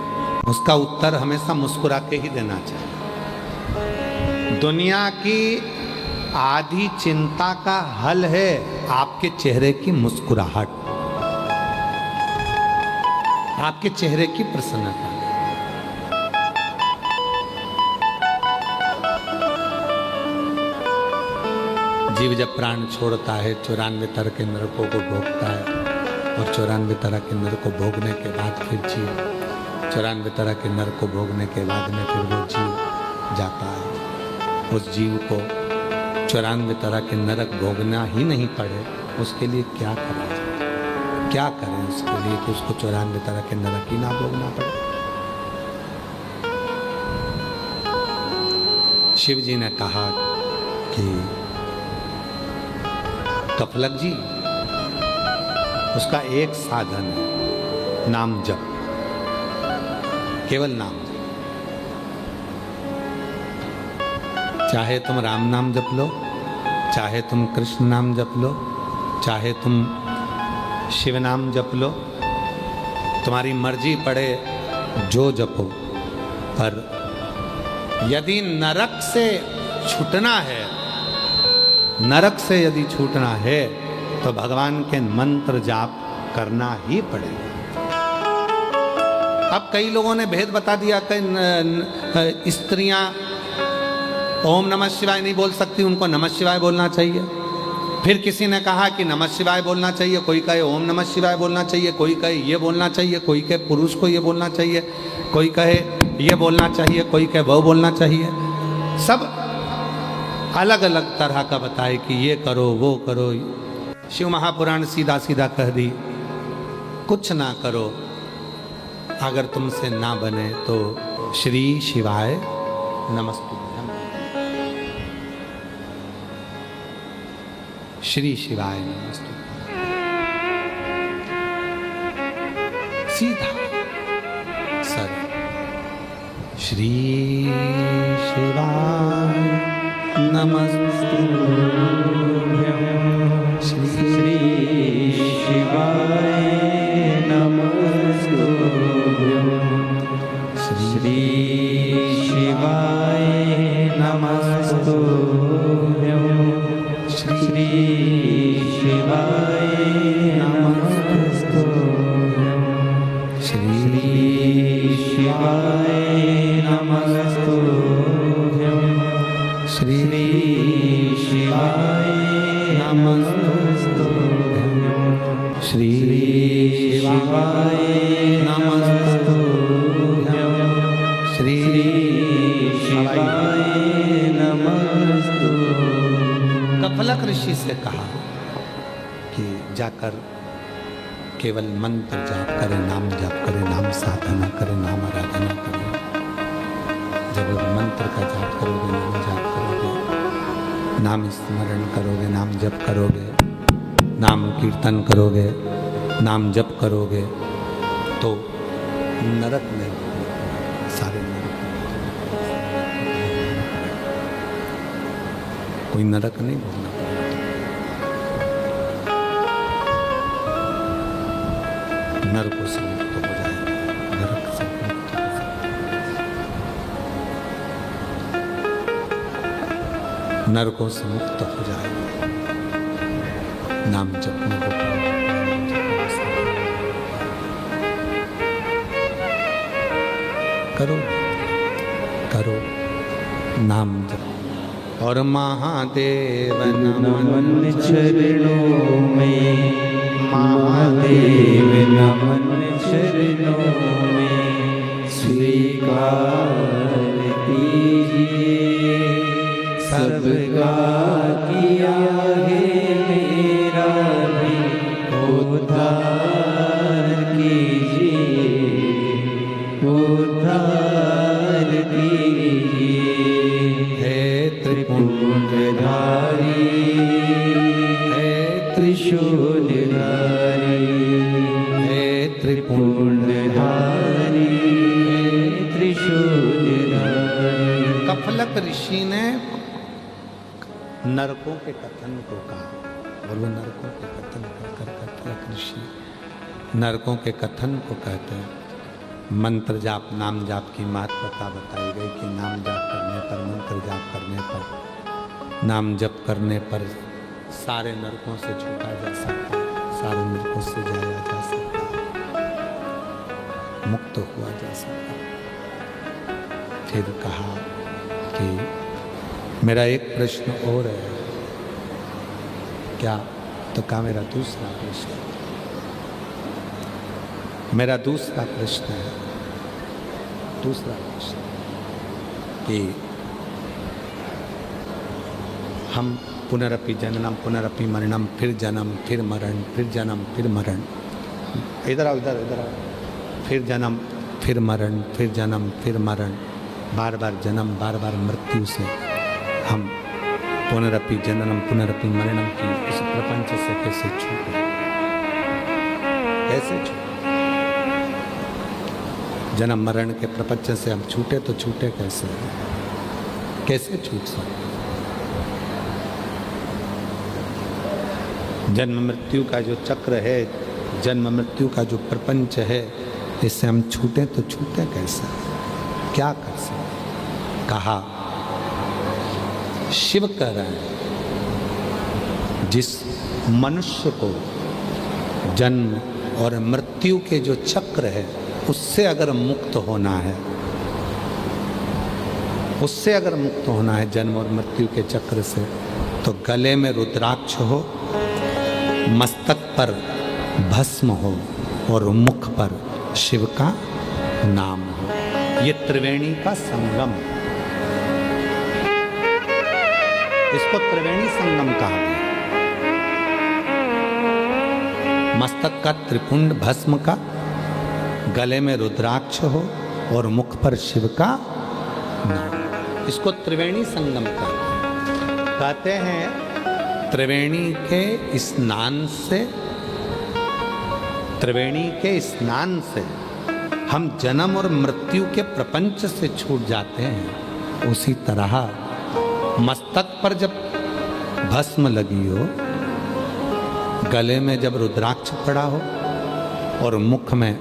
उसका उत्तर हमेशा मुस्कुरा के ही देना चाहिए। दुनिया की आधी चिंता का हल है आपके चेहरे की मुस्कुराहट, आपके चेहरे की प्रसन्नता। जीव जब प्राण छोड़ता है 94 तरह के नरकों को भोगता है और 94 तरह के नरक को भोगने के बाद फिर जीव 94 तरह के नरक को भोगने के बाद में फिर वो जीव जाता है। उस जीव को 94 तरह के नरक भोगना ही नहीं पड़े, उसके लिए क्या करा जाए? क्या करें उसके लिए कि उसको 94 तरह के नरक ही ना भोगना पड़े? शिव जी ने कहा कि कफलक जी, उसका एक साधन है, नाम जप, केवल नाम जप। चाहे तुम राम नाम जप लो, चाहे तुम कृष्ण नाम जप लो, चाहे तुम शिव नाम जप लो, तुम्हारी मर्जी पड़े जो जपो, पर यदि नरक से छूटना है, नरक से यदि छूटना है तो भगवान के मंत्र जाप करना ही पड़ेगा। अब कई लोगों ने भेद बता दिया कि स्त्रियां ओम नमः शिवाय नहीं बोल सकती, उनको नमः शिवाय बोलना चाहिए। फिर किसी ने कहा कि नमः शिवाय बोलना चाहिए, कोई कहे ओम नमः शिवाय बोलना चाहिए, कोई कहे ये बोलना चाहिए, कोई कहे पुरुष को ये बोलना चाहिए, कोई कहे ये बोलना चाहिए, कोई कहे वो बोलना चाहिए। सब अलग अलग तरह का बताए कि ये करो वो करो। शिव महापुराण सीधा सीधा कह दी, कुछ ना करो, अगर तुमसे ना बने तो श्री शिवाय नमस्तुभ्यम, श्री शिवाय नमस्तुभ्यम, सीधा सर, श्री शिवाय नमस्तुभ्यम, श्री शिवाय नमस्तुभ्यम, श्री शिवाय श्री शिवाय नमस्तु श्री शिवाय नमस्तु श्री शिवाय नमस्तु श्री शिवाय नमस्तु श्री शिवाय नमस्तु। कफलक ऋषि से कहा कि जाकर केवल मंत्र जाप करे, नाम जाप करे, नाम साधना करे, नाम आराधना करे। जब मंत्र का जाप करोगे, नाम जाप करोगे, नाम स्मरण करोगे, नाम जप करोगे, नाम कीर्तन करोगे, नाम जप करोगे तो नरक में सारे नरक, कोई नरक नहीं भोगना पड़ेगा। नरकों से मुक्त हो जाएगा, नरक से मुक्त हो जाएगा, नरकों से मुक्त हो जाएगा। नाम जपने को करो, करो नाम जप। और महादेव नमन चरणों में, महादेव नमन चरणों में स्वीकार कीजिए। सबका किया है मेरा भी उद्धार कीजिए, उद्धार कीजिए। हे त्रिपुंडधारी, हे त्रिशूलधारी, हे त्रिपुंडधारी, हे त्रिशूलधारी। कफलक ऋषि ने नरकों के कथन को कहा, और वो नरकों के कथन कर कफलक ऋषि नरकों के कथन को कहते हैं। मंत्र जाप, नाम जाप की महत्वता बताई गई कि नाम जाप करने पर, मंत्र जाप करने पर, नाम जप करने पर सारे नरकों से छूटा जा सकता है, सारे नरकों से जाया जा सकता है, मुक्त हुआ जा सकता है। फिर कहा कि मेरा एक प्रश्न और है। क्या? तो कहा मेरा दूसरा प्रश्न, मेरा दूसरा प्रश्न है, दूसरा प्रश्न कि हम पुनरपि जननम पुनरपि मरणम, फिर जन्म फिर मरण, फिर जन्म फिर मरण, इधर आओ, इधर इधर आओ, फिर जन्म फिर मरण, फिर जन्म फिर मरण, बार बार जन्म, बार बार मृत्यु से हम पुनरपि जननम पुनरपि मरणम की इस प्रपंच से कैसे छूटे, कैसे छूटे? जन्म मरण के प्रपंच से हम छूटे तो छूटे कैसे, कैसे छूट सकते? जन्म मृत्यु का जो चक्र है, जन्म मृत्यु का जो प्रपंच है, इससे हम छूटे तो छूटे कैसे, क्या कर सकते? कहा शिव कह रहे हैं जिस मनुष्य को जन्म और मृत्यु के जो चक्र है उससे अगर मुक्त होना है, उससे अगर मुक्त होना है जन्म और मृत्यु के चक्र से, तो गले में रुद्राक्ष हो, मस्तक पर भस्म हो और मुख पर शिव का नाम हो। ये त्रिवेणी का संगम, इसको त्रिवेणी संगम कहा गया। मस्तक का त्रिपुंड भस्म का, गले में रुद्राक्ष हो और मुख पर शिव का नाम, इसको त्रिवेणी संगम कहते हैं। त्रिवेणी के स्नान से, त्रिवेणी के स्नान से हम जन्म और मृत्यु के प्रपंच से छूट जाते हैं। उसी तरह मस्तक पर जब भस्म लगी हो, गले में जब रुद्राक्ष पड़ा हो और मुख में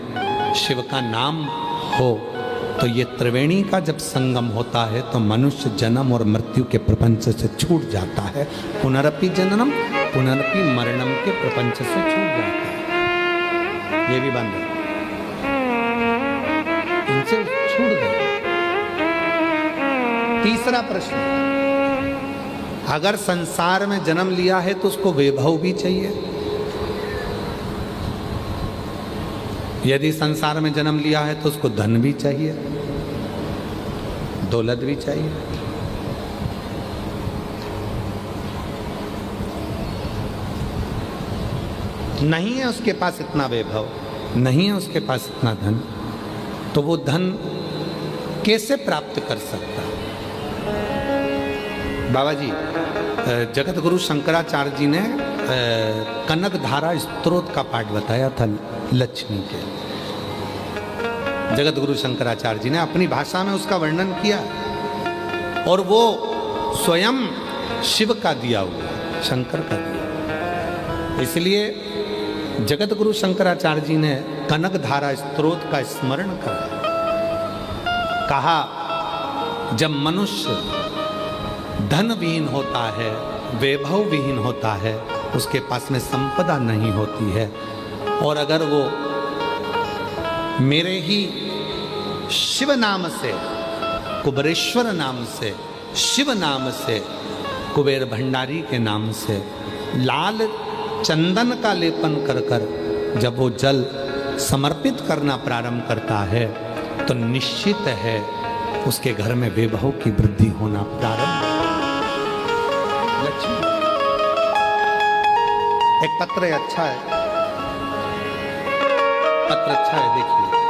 शिव का नाम हो, तो ये त्रिवेणी का जब संगम होता है तो मनुष्य जन्म और मृत्यु के प्रपंच से छूट जाता है। पुनरपि जननम पुनरपि मरणम के प्रपंच से छूट जाता है। ये भी बंद है, इनसे छूट गए। तीसरा प्रश्न, अगर संसार में जन्म लिया है तो उसको वैभव भी चाहिए। यदि संसार में जन्म लिया है तो उसको धन भी चाहिए, दौलत भी चाहिए। नहीं है उसके पास इतना वैभव, नहीं है उसके पास इतना धन, तो वो धन कैसे प्राप्त कर सकता है? बाबा जी, जगत गुरु शंकराचार्य जी ने कनक धारा स्तोत्र का पाठ बताया था लक्ष्मी के। जगत गुरु शंकराचार्य जी ने अपनी भाषा में उसका वर्णन किया और वो स्वयं शिव का दिया हुआ, शंकर का दिया। इसलिए जगत गुरु शंकराचार्य जी ने कनक धारा स्तोत्र का स्मरण करा। कहा, जब मनुष्य धन विहीन होता है, वैभव विहीन होता है, उसके पास में संपदा नहीं होती है, और अगर वो मेरे ही शिव नाम से, कुबेरेश्वर नाम से, शिव नाम से, कुबेर भंडारी के नाम से लाल चंदन का लेपन कर कर जब वो जल समर्पित करना प्रारंभ करता है तो निश्चित है उसके घर में वैभव की वृद्धि होना प्रारंभ। लक्ष्मी, एक पत्र अच्छा है, पत्र अच्छा है, देखिए।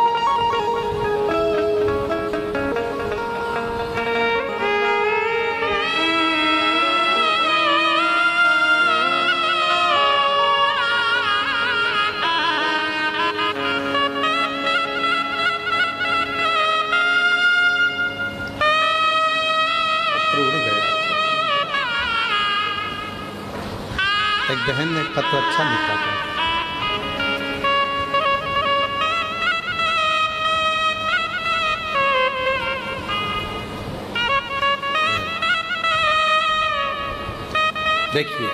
एक बहन ने एक पत्र अच्छा लिखा था। देखिए,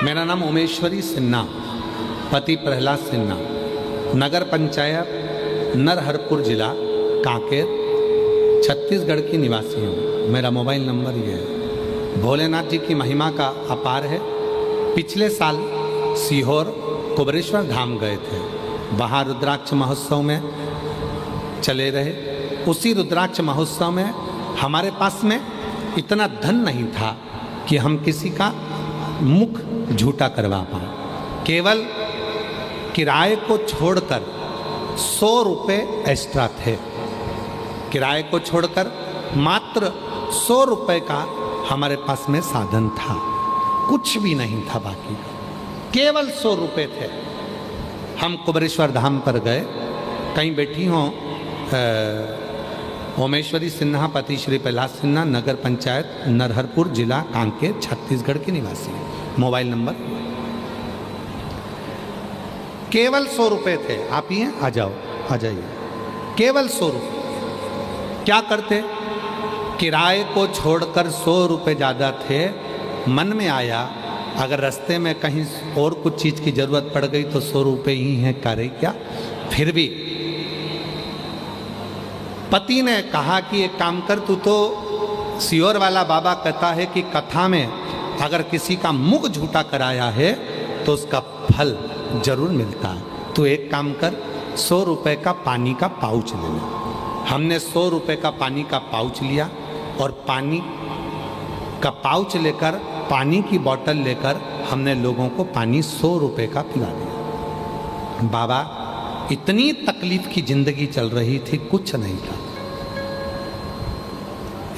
मेरा नाम उमेश्वरी सिन्हा, पति प्रहलाद सिन्हा, नगर पंचायत नरहरपुर जिला कांकेर छत्तीसगढ़ की निवासी हूँ। मेरा मोबाइल नंबर ये है। भोलेनाथ जी की महिमा का अपार है। पिछले साल सीहोर कुबेरेश्वर धाम गए थे, वहाँ रुद्राक्ष महोत्सव में चले रहे। उसी रुद्राक्ष महोत्सव में हमारे पास में इतना धन नहीं था कि हम किसी का मुख झूठा करवा पाए। केवल किराए को छोड़कर 100 रुपये एक्स्ट्रा थे। किराए को छोड़कर मात्र 100 रुपये का हमारे पास में साधन था, कुछ भी नहीं था बाकी, केवल 100 रुपये थे। हम कुबेरेश्वर धाम पर गए। कहीं बैठी हों ओमेश्वरी सिन्हा, पति श्री प्रहलाद सिन्हा, नगर पंचायत नरहरपुर जिला कांकेर छत्तीसगढ़ की निवासी। मोबाइल नंबर केवल 100 रुपये थे। आप ही हैं, आ जाओ, आ जाइए। केवल 100 रुपये। क्या करते? किराए को छोड़कर 100 रुपये ज़्यादा थे। मन में आया अगर रास्ते में कहीं और कुछ चीज़ की ज़रूरत पड़ गई तो 100 रुपये ही हैं, करे क्या। फिर भी पति ने कहा कि एक काम कर, तू तो सीहोर वाला बाबा कहता है कि कथा में अगर किसी का मुख झूठा कराया है तो उसका फल जरूर मिलता है। तू एक काम कर, 100 रुपये का पानी का पाउच ले ले। हमने 100 रुपये का पानी का पाउच लिया और पानी का पाउच लेकर, पानी की बोतल लेकर हमने लोगों को पानी 100 रुपये का पिला दिया। बाबा, इतनी तकलीफ की जिंदगी चल रही थी, कुछ नहीं था।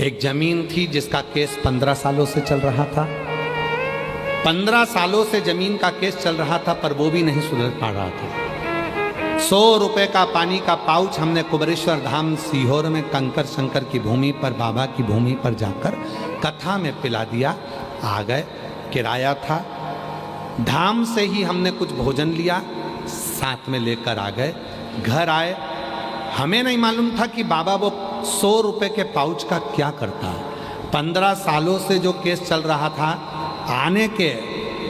एक जमीन थी जिसका केस 15 सालों से चल रहा था। 15 सालों से जमीन का केस चल रहा था, पर वो भी नहीं सुधर पा रहा था। 100 रुपये का पानी का पाउच हमने कुबेरेश्वर धाम सीहोर में कंकर शंकर की भूमि पर, बाबा की भूमि पर जाकर कथा में पिला दिया। आ गए, किराया था। धाम से ही हमने कुछ भोजन लिया, साथ में लेकर आ गए। घर आए, हमें नहीं मालूम था कि बाबा वो 100 रुपए के पाउच का क्या करता है। 15 सालों से जो केस चल रहा था, आने के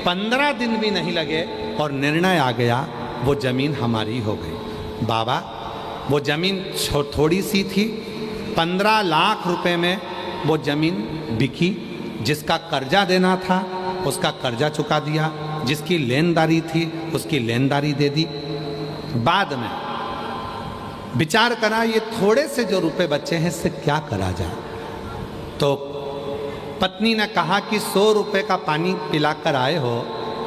15 दिन भी नहीं लगे और निर्णय आ गया, वो ज़मीन हमारी हो गई। बाबा, वो ज़मीन थोड़ी सी थी, 15 लाख रुपए में वो ज़मीन बिकी। जिसका कर्जा देना था उसका कर्जा चुका दिया, जिसकी लेनदारी थी उसकी लेनदारी दे दी। बाद में विचार करा ये थोड़े से जो रुपए बचे हैं इससे क्या करा जाए। तो पत्नी ने कहा कि 100 रुपए का पानी पिलाकर आए हो,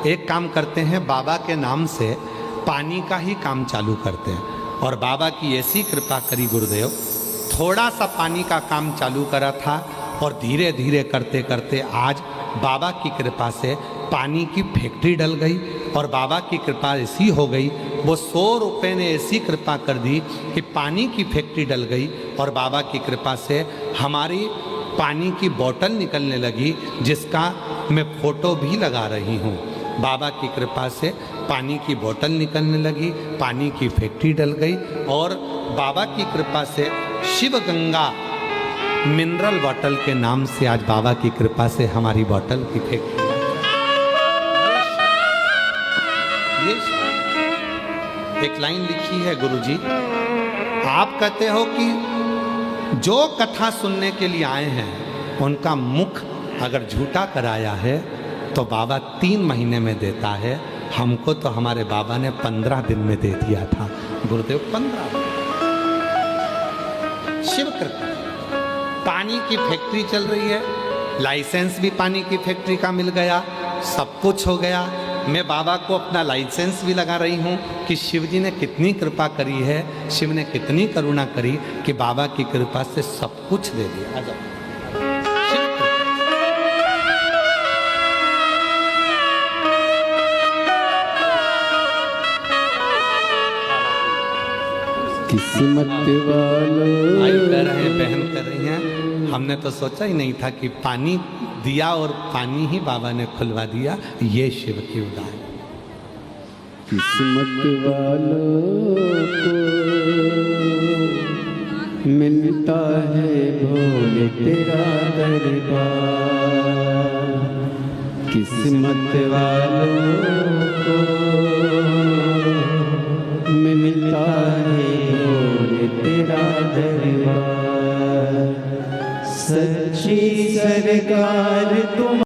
एक काम करते हैं, बाबा के नाम से पानी का ही काम चालू करते हैं। और बाबा की ऐसी कृपा करी गुरुदेव, थोड़ा सा पानी का काम चालू करा था और धीरे धीरे करते करते आज बाबा की कृपा से पानी की फैक्ट्री डल गई। और बाबा की कृपा ऐसी हो गई, वो 100 रुपये ने ऐसी कृपा कर दी कि पानी की फैक्ट्री डल गई। और बाबा की कृपा से हमारी पानी की बोतल निकलने लगी, जिसका मैं फ़ोटो भी लगा रही हूँ। बाबा की कृपा से पानी की बोतल निकलने लगी, पानी की फैक्ट्री डल गई। और बाबा की कृपा से शिव गंगा मिनरल वाटर के नाम से आज बाबा की कृपा से हमारी बोतल की फैक्ट्री। एक लाइन लिखी है गुरुजी, आप कहते हो कि जो कथा सुनने के लिए आए हैं उनका मुख अगर झूठा कराया है तो बाबा 3 महीने में देता है। हमको तो हमारे बाबा ने 15 दिन में दे दिया था गुरुदेव, 15 दिन। शिव कृपा। पानी की फैक्ट्री चल रही है, लाइसेंस भी पानी की फैक्ट्री का मिल गया, सब कुछ हो गया। मैं बाबा को अपना लाइसेंस भी लगा रही हूँ कि शिव जी ने कितनी कृपा करी है, शिव ने कितनी करुणा करी कि बाबा की कृपा से सब कुछ दे दिया। आ जाओ। किस्मत वालों, भाई कर रहे हैं, बहन कर रही हैं। हमने तो सोचा ही नहीं था कि पानी दिया और पानी ही बाबा ने खुलवा दिया। ये शिव की उदाहरण। किस्मत वालों को मिलता है भोले तेरा दरबार। किस्मत वालों को मिलता है भोले तेरा दरबार। सच्ची सरकार तुम